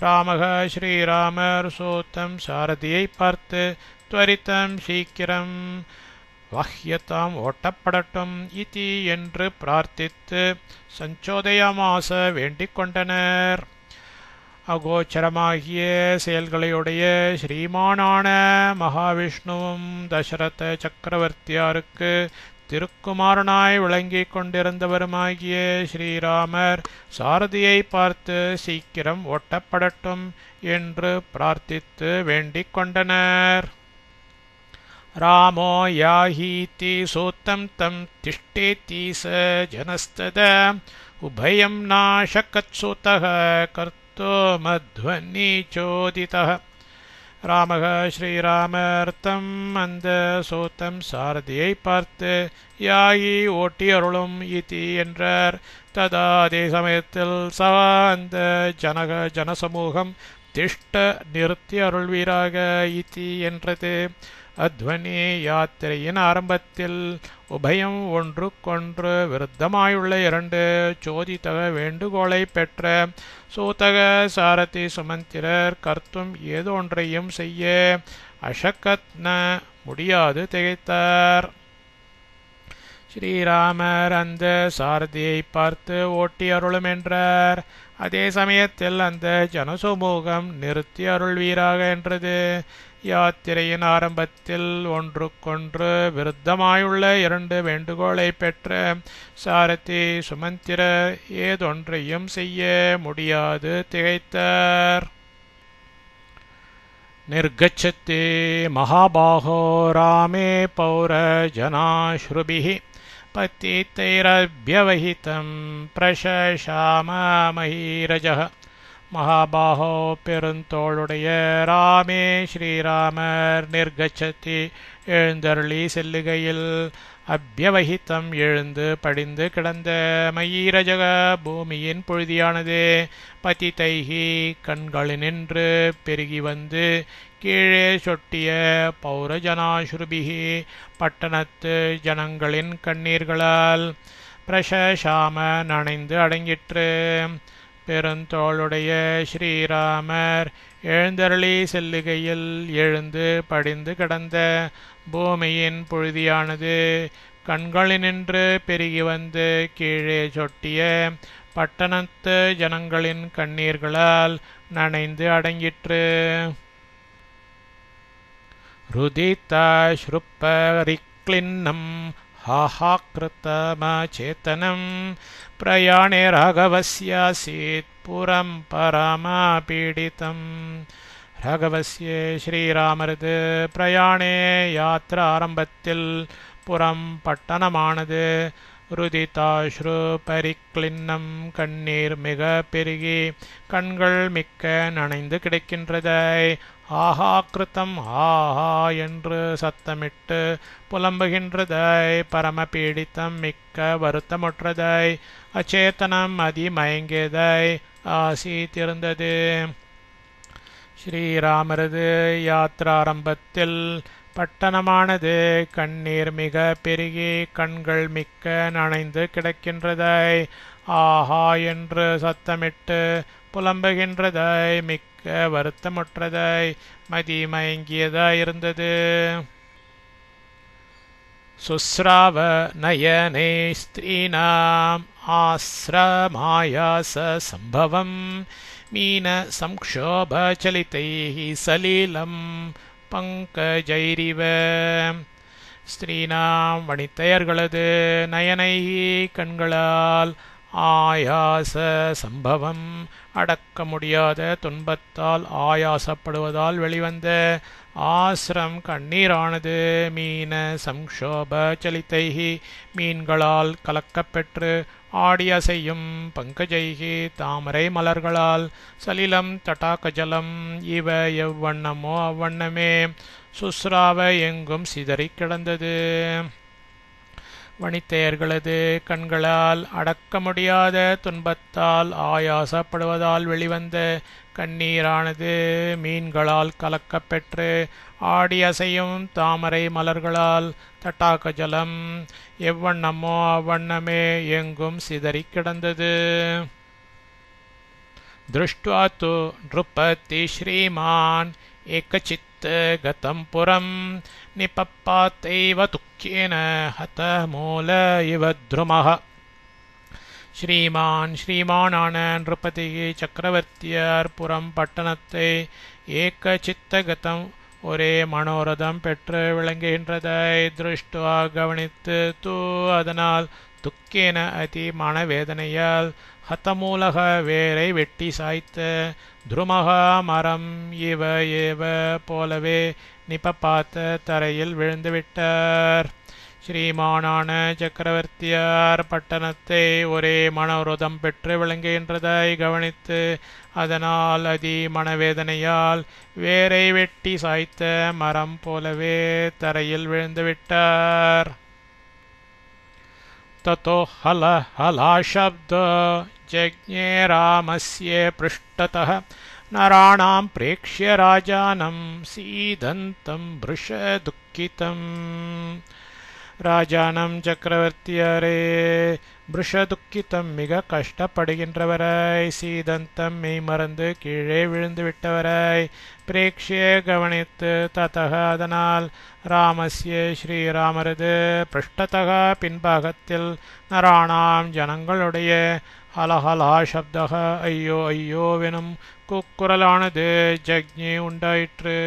ராமக ஸ்ரீராமர் சூத்தம் சாரதியை பார்த்து துவரித்தம் சீக்கிரம் வாஹ்யதாம் ஓட்டப்படட்டும் இதி என்று பிரார்த்தித்து சஞ்சோதயமாச வேண்டிக் கொண்டனர். அகோச்சரமாகிய செயல்களையுடைய ஸ்ரீமானான மகாவிஷ்ணுவும் தசரத சக்கரவர்த்தியாருக்கு திருக்குமாரனாய் விளங்கிக் கொண்டிருந்தவருமாகிய ஸ்ரீராமர் சாரதியை பார்த்து சீக்கிரம் ஓட்டப்படட்டும் என்று பிரார்த்தித்து வேண்டிக் கொண்டனர். ராமோ யாஹீதி சூத்தம் தம் திஷ்டேதி ச ஜனஸ்ததா உபயம் நாசகத்சுதः கர்த்தோ மத்வன்னி சோதிதः. ராமக ஸ்ரீராமர்த்தம் அந்த சூத்தம் சாரதியை பார்த்து யாயி ஓட்டி அருளும் இதி என்றார். ததா அதே சமயத்தில் சவ அந்த ஜனசமூகம் திஷ்ட நிறுத்தி அருள்வீராக இதி என்றது. அத்வனி யாத்திரையின் ஆரம்பத்தில் உபயம் ஒன்றுக்கொன்று விருத்தமாயுள்ள இரண்டு சோதித்தக வேண்டுகோளை பெற்ற சூதக சாரதி சுமந்திரர் கர்த்தும் ஏதொன்றையும் செய்ய அசக்கத்ன முடியாது திகைத்தார். ஸ்ரீராமர் அந்த சாரதியை பார்த்து ஓட்டி அருளும் என்றார். அதே சமயத்தில் அந்த ஜனசமூகம் நிறுத்தி அருள்வீராக என்றது. யாத்திரையின் ஆரம்பத்தில் ஒன்றுக்கொன்று விருத்தமாயுள்ள இரண்டு வேண்டுகோளை பெற்ற சாரதி சுமந்திரர் ஏதொன்றையும் செய்ய முடியாது திகைத்தார். நிர்கச்சத்தே மகாபாகோ ராமே பௌரஜனாஸ்ருபிः பத்தித்தைரப்யவஹிதம் பிரசசாம மஹீரஜः. மகாபாகோ பெருந்தோளுடைய ராமே ஸ்ரீராமர் நிர்கச்சதி எழுந்தருளி செல்லுகையில் அவ்யவஹிதம் எழுந்து படிந்து கிடந்த மயீரஜக பூமியின் புழுதியானது பதிதைகி கண்களினின்று பெருகி வந்து கீழே சொட்டிய பௌரஜனாஸ்ருபிகி பட்டணத்து ஜனங்களின் கண்ணீர்களால் பிரசசாம நனைந்து அடங்கிற்று. பெருந்தோளுடைய ஸ்ரீராமர் எழுந்தருளி செல்லுகையில் எழுந்து படிந்து கிடந்த பூமியின் புழுதியானது கண்களினின்று பெருகி வந்து கீழே சொட்டிய பட்டணத்து ஜனங்களின் கண்ணீர்களால் நனைந்து அடங்கிற்று. ருதிதாஸ்ருப்பரிக்ளின்னம் ஹாஹாக்ருதமசேதனம் பிரயாணே ராகவஸ்யாசீத் புரம் பரமபீடிதம். ராகவஸ்ய ஸ்ரீராமரது பிரயாணே யாத்ரா ஆரம்பத்தில் புறம் பட்டணமானது ருதிதாஸ்ரு பரிக்ளின்னம் கண்ணீர் மிக பெருகி கண்கள் மிக்க நனைந்து கிடக்கின்றதை ஆஹாக்கிருத்தம் ஆஹா என்று சத்தமிட்டு புலம்புகின்றதை பரமபீடித்தம் மிக்க வருத்தமுற்றதை அச்சேதனம் அதிமயங்கியதை ஆசீத்திருந்தது. ஸ்ரீராமரது யாத்ராரம்பத்தில் பட்டணமானது கண்ணீர் மிக பெருகி கண்கள் மிக்க நனைந்து கிடக்கின்றதை ஆஹா என்று சத்தமிட்டு புலம்புகின்றதை மிக்க வருத்தமுற்றதை மதிமயங்கியதாயிருந்தது. சுஸ்ராவ நயனே ஸ்திரீனாம் ஆஸ்ரமாயாச சம்பவம் மீன சம்க்ஷோபசலிதைஹி சலீலம் பங்கஜைரிவ. ஸ்திரீனாம் வனிதையர்களது நயனைஹி கண்களால் ஆயாச சம்பவம் அடக்க முடியாத துன்பத்தால் ஆயாசப்படுவதால் வெளிவந்த ஆசிரம் கண்ணீரானது மீன சம்க்ஷோபசலிதைஹி மீன்களால் கலக்கப்பெற்று ஆடியசையும் பங்கஜைகி தாமரை மலர்களால் சலிலம் தடாகஜலம் இவ எவ்வண்ணமோ அவ்வண்ணமே சுஸ்ராவ எங்கும் சிதறி கிடந்தது. வனிதையர்களது கண்களால் அடக்க முடியாத துன்பத்தால் ஆயாசப்படுவதால் வெளிவந்த கண்ணீரானது மீன்களால் கலக்கப்பெற்று ஆடியசையும் தாமரை மலர்களால் தட்டாகஜலம் எவ்வண்ணமோ அவ்வண்ணமே எங்கும் சிதறி கிடந்தது. திருஷ்ட்வா து நிருபதி ஸ்ரீமான் ஏகசித் கதம் புரம் நிபப்பாத்தைவ துக்கேன ஹத மூல இவ த்ருமஹ. ஸ்ரீமானான நிருபதி சக்கரவர்த்தியார் புறம் பட்டணத்தை ஏகசித்தகதம் ஒரே மனோரதம் பெற்று விளங்குகின்றதை திருஷ்டுவா கவனித்து தூ அதனால் துக்கேன அதி மனவேதனையால் ஹதமூலக வேரை வெட்டி சாய்த்த துருமக மரம் இவ ஏவ போலவே நிபப்பாத்த தரையில் விழுந்துவிட்டார். ஸ்ரீமானான சக்கரவர்த்தியார் பட்டணத்தை ஒரே மனோரதம் பெற்று விளங்குகின்றதை கவனித்து அதனால் அதி மனவேதனையால் வேரை வெட்டி சாய்த்த மரம் போலவே தரையில் விழுந்துவிட்டார். ततो हल हलाशब्द जज्ञे रामस्य पृष्ठतः नराणां प्रेक्ष्य राजानं सीदन्तं भृशदुःखितम्. ராஜானம் சக்கரவர்த்தியாரே பிருஷதுக்கிதம் மிக கஷ்டப்படுகின்றவராய் சீதந்தம் மெய் மறந்து கீழே விழுந்து விட்டவராய் பிரேக்ஷிய கவனித்து ததக அதனால் ராமஸ்ய ஸ்ரீராமரது பிருஷ்டதக பின்பாகத்தில் நராணாம் ஜனங்களுடைய ஹலஹலா சப்தக ஐயோ ஐயோவெனும் கூக்குரலானது ஜக்ஞி உண்டாயிற்று.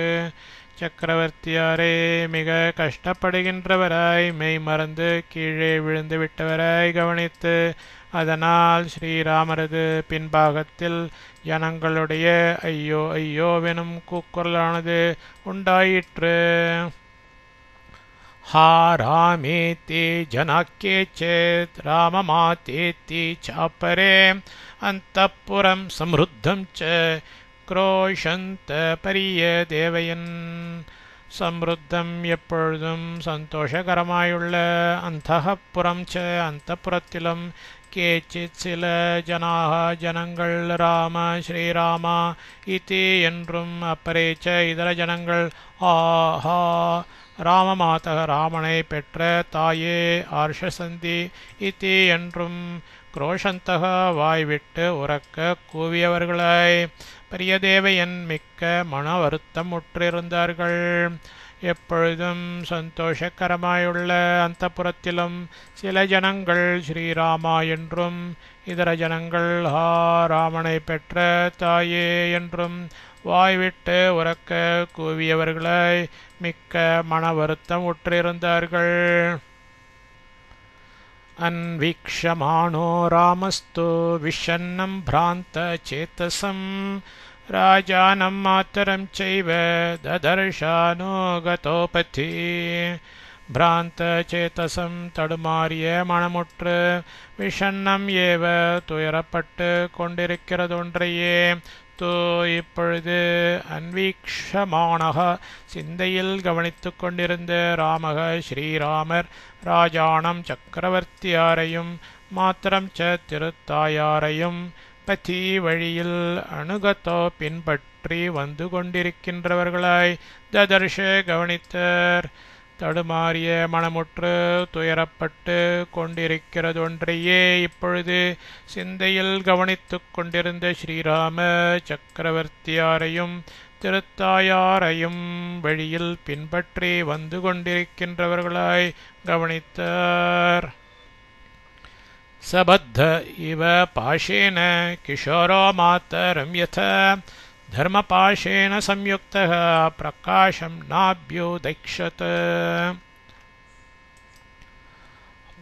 சக்கரவர்த்தியாரே மிக கஷ்டப்படுகின்றவராய் மெய் மறந்து கீழே விழுந்து விட்டவராய் கவனித்து அதனால் ஸ்ரீராமரது பின்பாகத்தில் ஜனங்களுடைய ஐயோ ஐயோவெனும் கூக்குரலானது உண்டாயிற்று. ஹா ராமேதி ஜனாக்கே சேத் ராமமாதேதி சாப்பரே அந்தப்புரம் சம்ருத்தம் ச क्रोशन्त परिय देवयन्. சம்ருத்தம் எப்பொழுதும் சந்தோஷகரமாயுள்ள அந்தఃபுரம் ச அந்தப்புறத்திலும் கேச்சித் சில ஜனாக ஜனங்கள் ராம ஸ்ரீராமா இதி என்றும் அப்பரேச்ச இதர ஜனங்கள் ஆஹா ராமமாதக ராமனை பெற்ற தாயே ஆர்ஷசந்தி இதி என்றும் குரோஷந்தக வாய்விட்டு உறக்க கூவியவர்களாய் பரியதேவையன் மிக்க மன வருத்தம் உற்றிருந்தார்கள். எப்பொழுதும் சந்தோஷகரமாயுள்ள அந்தப்புறத்திலும் சில ஜனங்கள் ஸ்ரீராமா என்றும் இதர ஜனங்கள் ஹா ராமனை பெற்ற தாயே என்றும் வாய்விட்டு உறக்க கூவியவர்களாய் மிக்க மன வருத்தம் உற்றிருந்தார்கள். அன்வீக்ஷமானோ ராமஸ்து விஷன்னம் பிராந்த சேதசம் ராஜானம் மாத்தரம் செய்வ ததர்ஷானோ கதோபதி. பிராந்த சேதசம் தடுமாறிய மனமுற்று விஷன்னம் ஏவ துயரப்பட்டு கொண்டிருக்கிறதொன்றையே தோ இப்பொழுது அன்வீக்ஷமானக சிந்தையில் கவனித்து கொண்டிருந்த ராமக ஸ்ரீராமர் ராஜானம் சக்கரவர்த்தியாரையும் மாத்திரம் ச திருத்தாயாரையும் பதி வழியில் அணுகத்தோ பின்பற்றி வந்து கொண்டிருக்கின்றவர்களாய் ததர்ஷ கவனித்தர். தடுமாறிய மனமுற்று துயரப்பட்டு கொண்டிருக்கிறதொன்றையே இப்பொழுது சிந்தையில் கவனித்து கொண்டிருந்த ஸ்ரீராம சக்கரவர்த்தியாரையும் திருத்தாயாரையும் வழியில் பின்பற்றி வந்து கொண்டிருக்கின்றவர்களாய் கவனித்தார். சபத்த இவ பாஷேன கிஷோரோ மாத்தரம் யதா தர்மபாஷேன சம்யுக்தः பிரகாசம் நாப்யுதைக்ஷத்.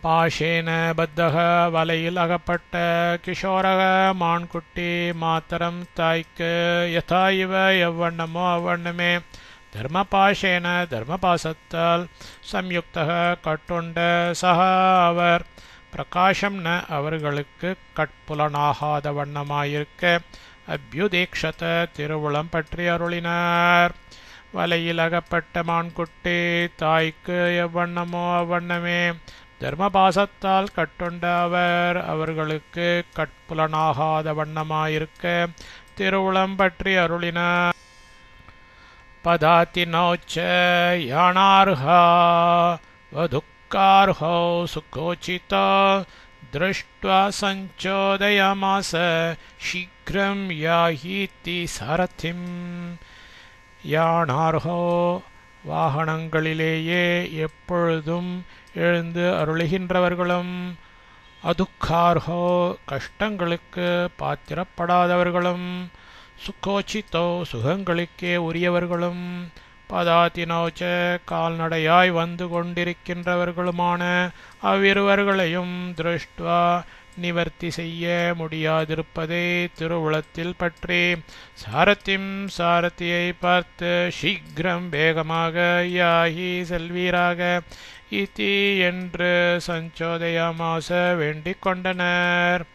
பாஷேன பத்தக வலையில் அகப்பட்ட கிஷோரக மான்குட்டி மாத்தரம் தாய்க்கு யதா இவ எவ்வண்ணமோ அவ்வண்ணமே தர்மபாஷேன தர்மபாசத்தால் சம்யுக்தக கட்டுண்ட சக அவர் பிரகாசம் ந அவர்களுக்கு கட்புலனாகாத வண்ணமாயிருக்க அபியுதீக்ஷத திருவுளம் பற்றி அருளினார். வலையில் அகப்பட்ட மான்குட்டி தாய்க்கு எவ்வண்ணமோ அவ்வண்ணமே தர்மபாசத்தால் கட்டுண்ட அவர் அவர்களுக்கு கட்புலனாகாத வண்ணமாயிருக்க திருவுளம் பற்றி அருளினார். பதாதி நோச்ச யானார்ஹா வதுக்கார்ஹோ சுகோச்சிதா दृष्ट्वा संचोदयामास शीघ्रं याहीति सारथिं. யானார்ஹோ வாகனங்களிலேயே எப்பொழுதும் எழுந்து அருளுகின்றவர்களும் அதுக்கார்ஹோ கஷ்டங்களுக்கு பாத்திரப்படாதவர்களும் சுகோச்சித்தோ சுகங்களுக்கே உரியவர்களும் பதாதினோச்ச கால்நடையாய் வந்து கொண்டிருக்கின்றவர்களுமான அவ்விருவர்களையும் திருஷ்டுவா நிவர்த்தி செய்ய முடியாதிருப்பதை திருவுளத்தில் பற்றி சாரத்திம் சாரதியை பார்த்து சீக்கிரம் வேகமாக யாகி செல்வீராக இதி என்று சஞ்சோதயமாச வேண்டிக் கொண்டனர்.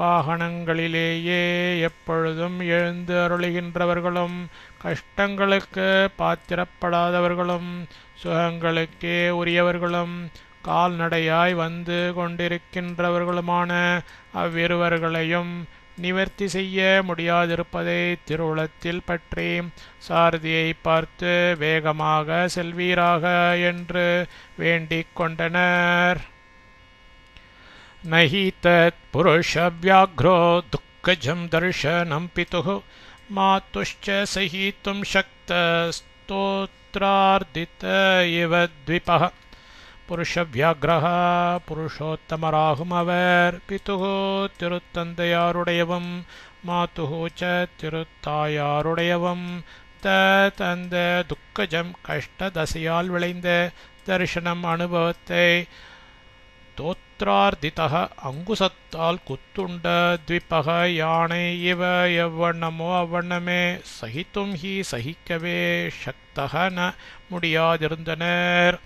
வாகனங்களிலேயே எப்பொழுதும் எழுந்து அருளுகின்றவர்களும் கஷ்டங்களுக்கு பாத்திரப்படாதவர்களும் சுகங்களுக்கே உரியவர்களும் கால்நடையாய் வந்து கொண்டிருக்கின்றவர்களுமான அவ்விருவர்களையும் நிவர்த்தி செய்ய முடியாதிருப்பதை திருவுளத்தில் பற்றி சாரதியை பார்த்து வேகமாக செல்வீராக என்று வேண்டிக் கொண்டனர். நஹி தத் புருஷவ்யாக்ரோ துக்கஜம் தர்ஷனம் பிதுः மாதுஷ்ச சஹித்தும் சக்த ஸ்தோத்ரார்த்தித இவ த்விபः. புருஷவ்யாக்ரஹ புருஷோத்தமராகும் அவர், பிதுகு திருத்தந்தையாருடையவும் மாதுகு ச திருத்தாயாருடையவும் அந்த துக்கஜம் கஷ்டதசையால் விளைந்த தரிசனம் அனுபவத்தை தோத்ரார்த்திதः அங்குசத்தால் குத்துண்ட த்விபக யானை இவ எவ்வண்ணமோ அவ்வண்ணமே சகித்தும் ஹி சகிக்கவே சக்தக ந முடியாதிருந்தனர்.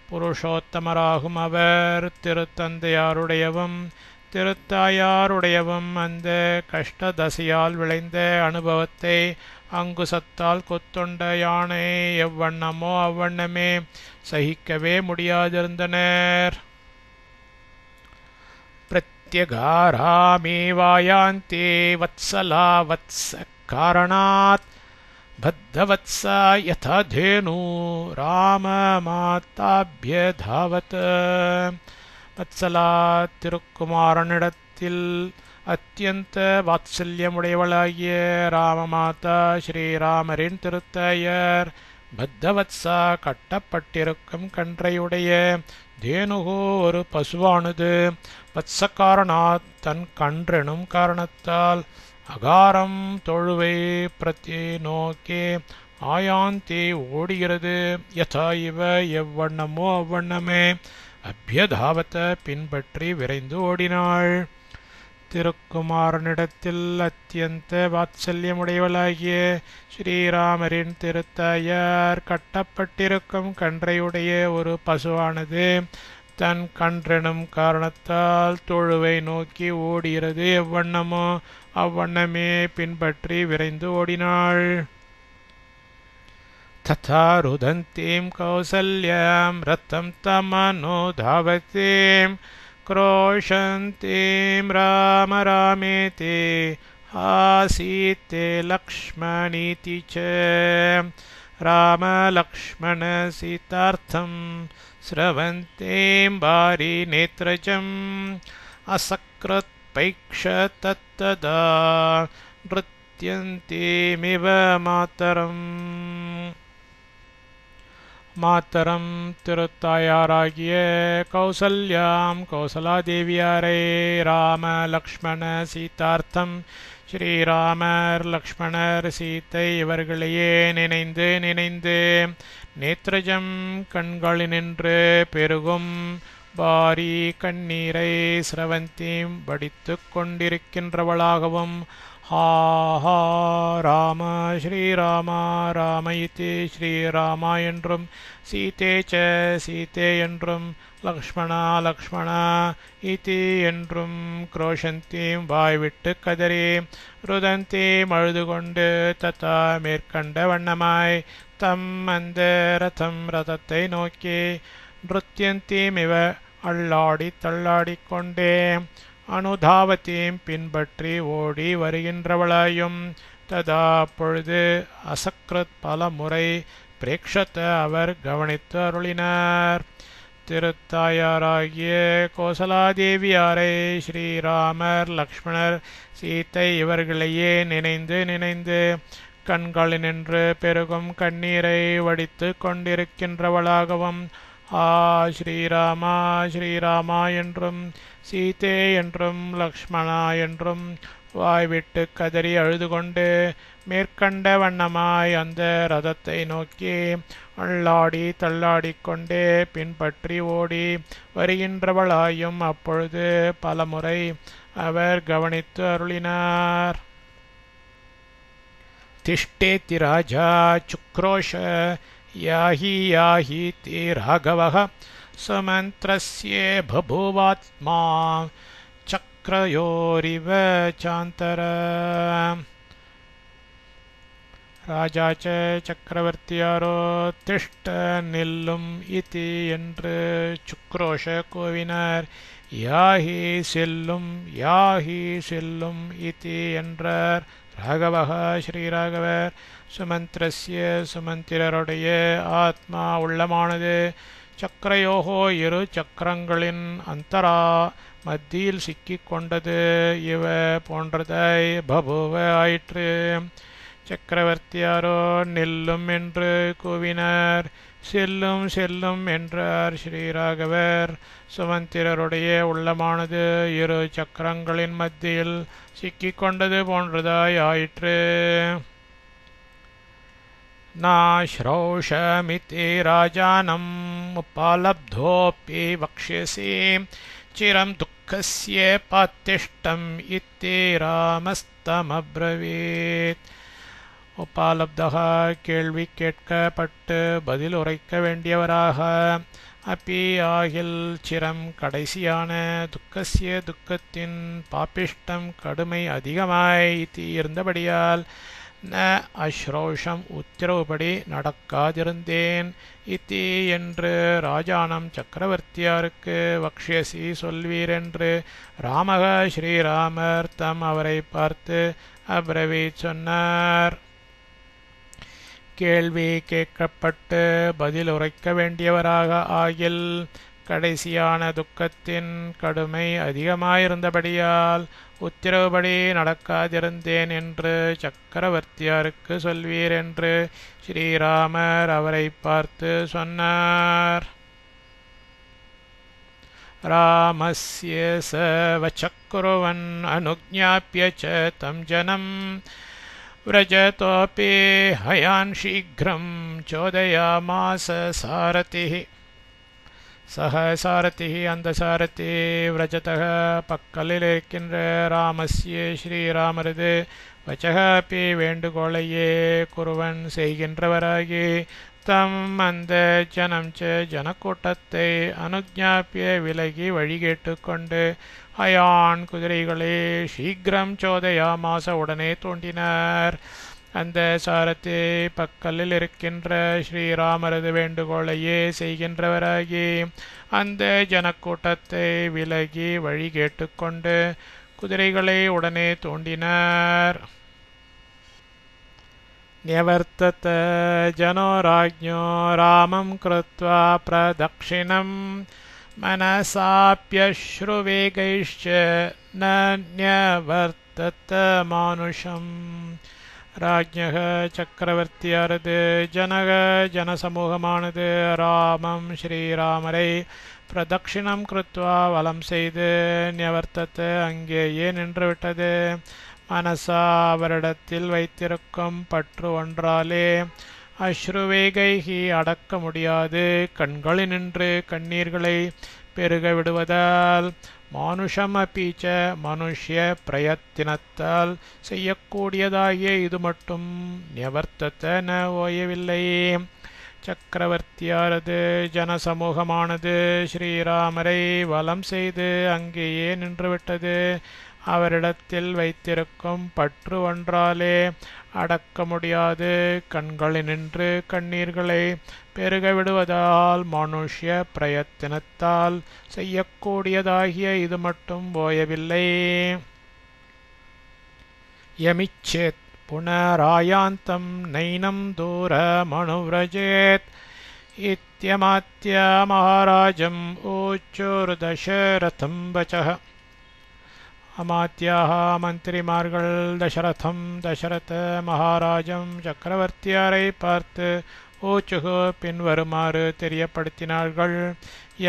புருஷோத்தமராகும் அவர் திருத்தந்தையாருடையவும் திருத்தாயாருடையவும் அந்த கஷ்டதசையால் விளைந்த அனுபவத்தை அங்குசத்தால் கொத்துண்ட யானை எவ்வண்ணமோ அவ்வண்ணமே சகிக்கவே முடியாதிருந்தனர். பிரத்யகாராமேவாயாந்தே வத்சலா வத்ச காரணாத் பத்தவத்ஸா யதா தேனு ராமமாதாப்யதாவத். வத்சலா திருக்குமாரனிடத்தில் அத்தியந்த வாத்சல்யமுடையவளாகிய ராமமாதா ஸ்ரீராமரின் திருத்தாயர் பத்தவத்ஸா கட்டப்பட்டிருக்கும் கன்றையுடைய தேனுகோ ஒரு பசுவானது வத்சகாரணாத் தன் கன்றெனும் காரணத்தால் அகாரம் தொழுவை பிரத்தி நோக்கே ஆயாந்தே ஓடுகிறது. யதா இவ எவ்வண்ணமோ அவ்வண்ணமே அபியதாவத பின்பற்றி விரைந்து ஓடினாள். திருக்குமாரனிடத்தில் அத்தியந்த வாத்சல்யமுடையவளாகிய ஸ்ரீராமரின் திருத்தாயார் கட்டப்பட்டிருக்கும் கன்றையுடைய ஒரு பசுவானது தன் கன்றெனும் காரணத்தால் தொழுவை நோக்கி ஓடுகிறது. எவ்வண்ணமோ அவ்வண்ணமே பின்பற்றி விரைந்து ஓடினாள். ததா ருதந்தீம் கௌசல்யாம் ரத்தம் தமனோதாவதீம் क्रोशन्तीं राम रामेति आसीते लक्ष्मणीति च. रामलक्ष्मणसीतार्थं स्रवन्तीं वारिनेत्रजम् असकृत्पैक्षतत्तदा नृत्यन्तीमिव मातरम्. மாத்தரம் திருத்தாயாராகிய கௌசல்யாம் கௌசலாதேவியாரை ராம லக்ஷ்மண சீதார்த்தம் ஸ்ரீராமர் லக்ஷ்மணர் சீத்தை இவர்களையே நினைந்து நினைந்து நேத்ரஜம் கண்களினின்று பெருகும் பாரி கண்ணீரை ஸ்ரவந்தீம் வடித்து கொண்டிருக்கின்றவளாகவும் ஹா ஹா ராம ஸ்ரீராமா ராம இதி ஸ்ரீராமா என்றும் சீதே ச சீதே என்றும் லக்ஷ்மணா லக்ஷ்மணா இதி என்றும் குரோஷந்தீம் வாய்விட்டு கதறி ருதந்தீம் அழுது கொண்டு தத்தா மேற்கண்ட வண்ணமாய் தம் அந்த ரதத்தை நோக்கி நிருத்யந்தீம் இவ அள்ளாடி தள்ளாடிக்கொண்டே அனுதாவத்தீம் பின்பற்றி ஓடி வருகின்றவளாயும் ததா பொழுது அசக்ரத் பல முறை பிரேக்ஷத்த அவர் கவனித்து அருளினார். திருத்தாயாராகிய கோசலாதேவியாரை ஸ்ரீராமர் லக்ஷ்மணர் சீத்தை இவர்களையே நினைந்து நினைந்து கண்களினின்று பெருகும் கண்ணீரை வடித்து கொண்டிருக்கின்றவளாகவும் ஆ ஸ்ரீராமா ஸ்ரீராமா என்றும் சீதே என்றும் லக்ஷ்மணா என்றும் வாய்விட்டு கதறி அழுது கொண்டு மேற்கண்ட வண்ணமாய் அந்த ரதத்தை நோக்கி அள்ளாடி தள்ளாடிக்கொண்டே பின்பற்றி ஓடி வருகின்றவளாயும் அப்பொழுது பலமுறை அவர் கவனித்து அருளினார். திஷ்டேதி ராஜா சுக்ரோஷ யாஹி யாஹீதி ராகவஹ சுமந்திரஸ்யே பபூவாத்மா சக்ரயோரிவ சாந்தர. ராஜாச்ச சக்கரவர்த்தியாரோ திஷ்ட நில்லும் இதி என்று சுக்ரோஷ கோவினார். யாஹி செல்லும் இதி என்றார். ராகவஹ ஸ்ரீராகவர் சுமந்திரஸ்ய சுமந்திரருடைய ஆத்மா உள்ளமானது சக்கரயோகோ இரு சக்கரங்களின் அந்தரா மத்தியில் சிக்கிக் கொண்டது இவ போன்றதாய் பபுவ ஆயிற்று. சக்கரவர்த்தியாரோ நில்லும் என்று கூவினார். செல்லும் செல்லும் என்றார் ஸ்ரீராகவர். சுமந்திரருடைய உள்ளமானது இரு சக்கரங்களின் மத்தியில் சிக்கிக் கொண்டது போன்றதாய் ஆயிற்று. நாஸ்ரௌஷமிதி ராஜானம் உபாலப்தோப்பி வக்ஷ்யசி சிரம் துக்கஸ்ய பாத்திஷ்டம் இத்தி ராமஸ்தமப்ரவீத். உபாலப்தா கேள்வி கேட்கப்பட்டு பதில் உரைக்க வேண்டியவராக, அப்பி ஆகில் சிரம் கடைசியான, துக்கஸ்ய துக்கத்தின், பாப்பிஷ்டம் கடுமை அதிகமாய் இருந்தபடியால் ந அஸ்ரோஷம் உத்தரவுபடி நடக்காதிருந்தேன் இத்தி என்று ராஜானம் சக்கரவர்த்தியாருக்கு வக்ஷ்யசி சொல்வீரென்று ராமக ஸ்ரீராமர் தம் அவரை பார்த்து அப்ரவீத் சொன்னார். கேள்வி கேட்கப்பட்டு பதில் உரைக்க வேண்டியவராக ஆகில் கடைசியான துக்கத்தின் கடுமை அதிகமாயிருந்தபடியால் உத்தரவுபடி நடக்காதிருந்தேன் என்று சக்கரவர்த்தியாருக்கு சொல்வீர் என்று ஸ்ரீராமர் அவரை பார்த்து சொன்னார். ராமஸ்ய ச வசக்குருவன் அனுஜ்ஞாப்ய ச தம் ஜனம் व्रजतोऽपि हयान् शीघ्रं चोदयामास सारथिः. சக சாரதி அந்த சாரதி விரஜதக பக்கலில் இருக்கின்ற ராமஸ்ய ஸ்ரீராமரது வச்சகப்பி வேண்டுகோளையே குருவன் செய்கின்றவராகி தம் அந்த ஜனக்கூட்டத்தை அனுஜ்ஞாப்பிய விலகி வழி கேட்டுக்கொண்டு அயான் குதிரைகளே சீக்கிரம் சோதயாமாச உடனே தோண்டினார். அந்த சாரதி பக்கலில் இருக்கின்ற ஸ்ரீராமரது வேண்டுகோளையே செய்கின்றவராகி அந்த ஜனக்கூட்டத்தை விலகி வழி கேட்டுக்கொண்டு குதிரைகளை உடனே தோண்டினார். நியவர்த்தத ஜனோ ராஜ்ஞோ ராமம் கிருத்வா பிரதக்ஷிணம் மனசாப்யஸ்ருவேகைஷ்ச ந நியவர்த்தத மானுஷம். ராஜ்ஞக சக்கரவர்த்தியாரது ஜனசமூகமானது ராமம் ஸ்ரீராமரை பிரதக்ஷிணம் கிருத்வா வலம் செய்து நியவர்த்தத்தை அங்கேயே நின்றுவிட்டது. மனசா அவரிடத்தில் வைத்திருக்கும் பற்று ஒன்றாலே அஸ்ருவேகைகி அடக்க முடியாது கண்களினின்று கண்ணீர்களை பெருக விடுவதால் மானுஷம் அப்பீச்ச மனுஷ்ய பிரயத்தினத்தால் செய்யக்கூடியதாகிய இது மட்டும் நிவர்த்தன ஓயவில்லை. சக்கரவர்த்தியாரது ஜனசமூகமானது ஸ்ரீராமரை வலம் செய்து அங்கேயே நின்றுவிட்டது. அவரிடத்தில் வைத்திருக்கும் பற்று ஒன்றாலே அடக்க முடியாது கண்களினின்று கண்ணீர்களை பெருக விடுவதால் மனுஷ்ய பிரயத்தினத்தால் செய்யக்கூடியதாகிய இது மட்டும் ஓயவில்லை. யமிச்சேத் புனராயாந்தம் நைனம் தூர மனுவ்ரஜேத் இத்யமாத்ய மகாராஜம் ஊச்சுர்தசரதம் வசः. அமாத்தியாக மந்திரிமார்கள் தசரத மகாராஜம் சக்கரவர்த்தியாரை பார்த்து ஊச்சுகு பின்வருமாறு தெரியப்படுத்தினார்கள்.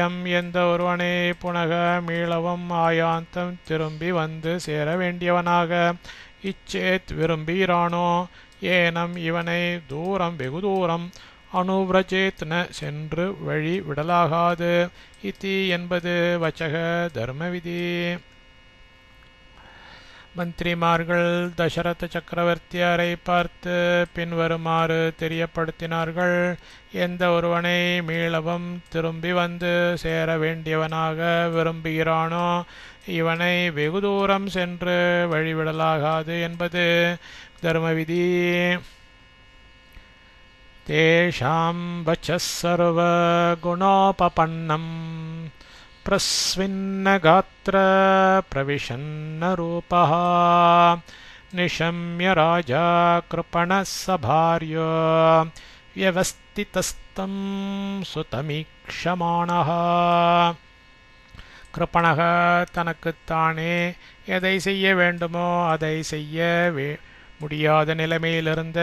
எம் எந்த ஒருவனை புனக மீளவும் ஆயாந்தம் திரும்பி வந்து சேர வேண்டியவனாக இச்சேத் விரும்புகிறானோ ஏனம் இவனை தூரம் வெகு தூரம் அனுவ்ரஜேத்ன சென்று வழி விடலாகாது. இதி என்பது வச்சக தர்மவிதி. மந்திரிமார்கள் தசரத சக்கரவர்த்தியாரை பார்த்து பின்வருமாறு தெரியப்படுத்தினார்கள். எந்த ஒருவனை மீளவும் திரும்பி வந்து சேர வேண்டியவனாக விரும்புகிறானோ இவனை வெகு தூரம் சென்று வழிவிடலாகாது என்பது தர்மவிதி. தேஷாம் வச்சः சர்வ குணோபபன்னம் பிரஸ்வின்ன காத்ர பிரவிஷன்ன ரூபः நிஷம்ய ராஜா கிருபணः சபார்யோ வியவஸ்திதஸ்தம் சுதமீக்ஷமாணः. கிருபணக தனக்குத்தானே எதை செய்ய வேண்டுமோ அதை செய்ய முடியாத நிலைமையிலிருந்த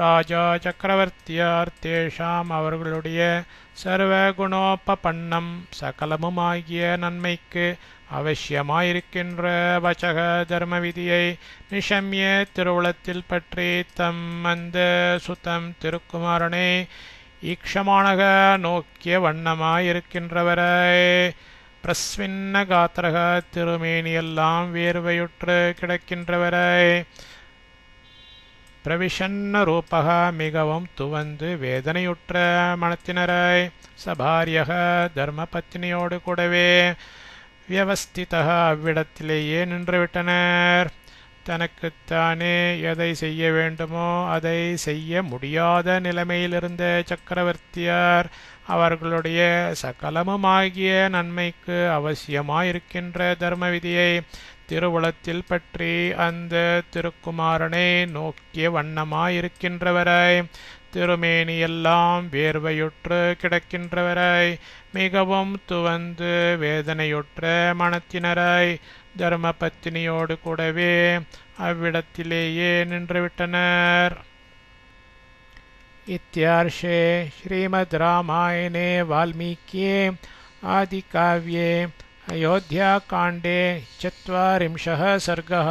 ராஜா சக்கரவர்த்தியார் தேஷாம் அவர்களுடைய சர்வகுணோபபன்னம் சகலமுமாகிய நன்மைக்கு அவசியமாயிருக்கின்ற வச்சக தர்ம விதியை நிஷம்ய திருவுளத்தில் பற்றி தம் அந்த சுத்தம் திருக்குமாரனை ஈக்ஷமானக நோக்கிய வண்ணமாயிருக்கின்றவரை பிரஸ்வின்ன காத்திரக திருமேனியெல்லாம் வேர்வையுற்று கிடக்கின்றவரை பிரவிஷன்ன ரூபக மிகவும் துவந்து வேதனையுற்ற மனத்தினராய் சபாரியக தர்ம பத்னியோடு கூடவே வியவஸ்திதா அவ்விடத்திலேயே நின்றுவிட்டனர். தனக்குத்தானே எதை செய்ய வேண்டுமோ அதை செய்ய முடியாத நிலைமையிலிருந்த சக்கரவர்த்தியார் அவர்களுடைய சகலமுமாகிய நன்மைக்கு அவசியமாயிருக்கின்ற தர்ம விதியை திருவுளத்தில் பற்றி அந்த திருக்குமாரனை நோக்கிய வண்ணமாயிருக்கின்றவராய் திருமேனியெல்லாம் வேர்வையுற்று கிடக்கின்றவராய் மிகவும் துவந்து வேதனையுற்ற மனத்தினராய் தர்ம பத்தினியோடு கூடவே அவ்விடத்திலேயே நின்றுவிட்டனர். इत्यार्षे श्रीमद् रामायणे वाल्मीकिये आदिकाव्ये अयोध्याकाण्डे 40 सर्गः।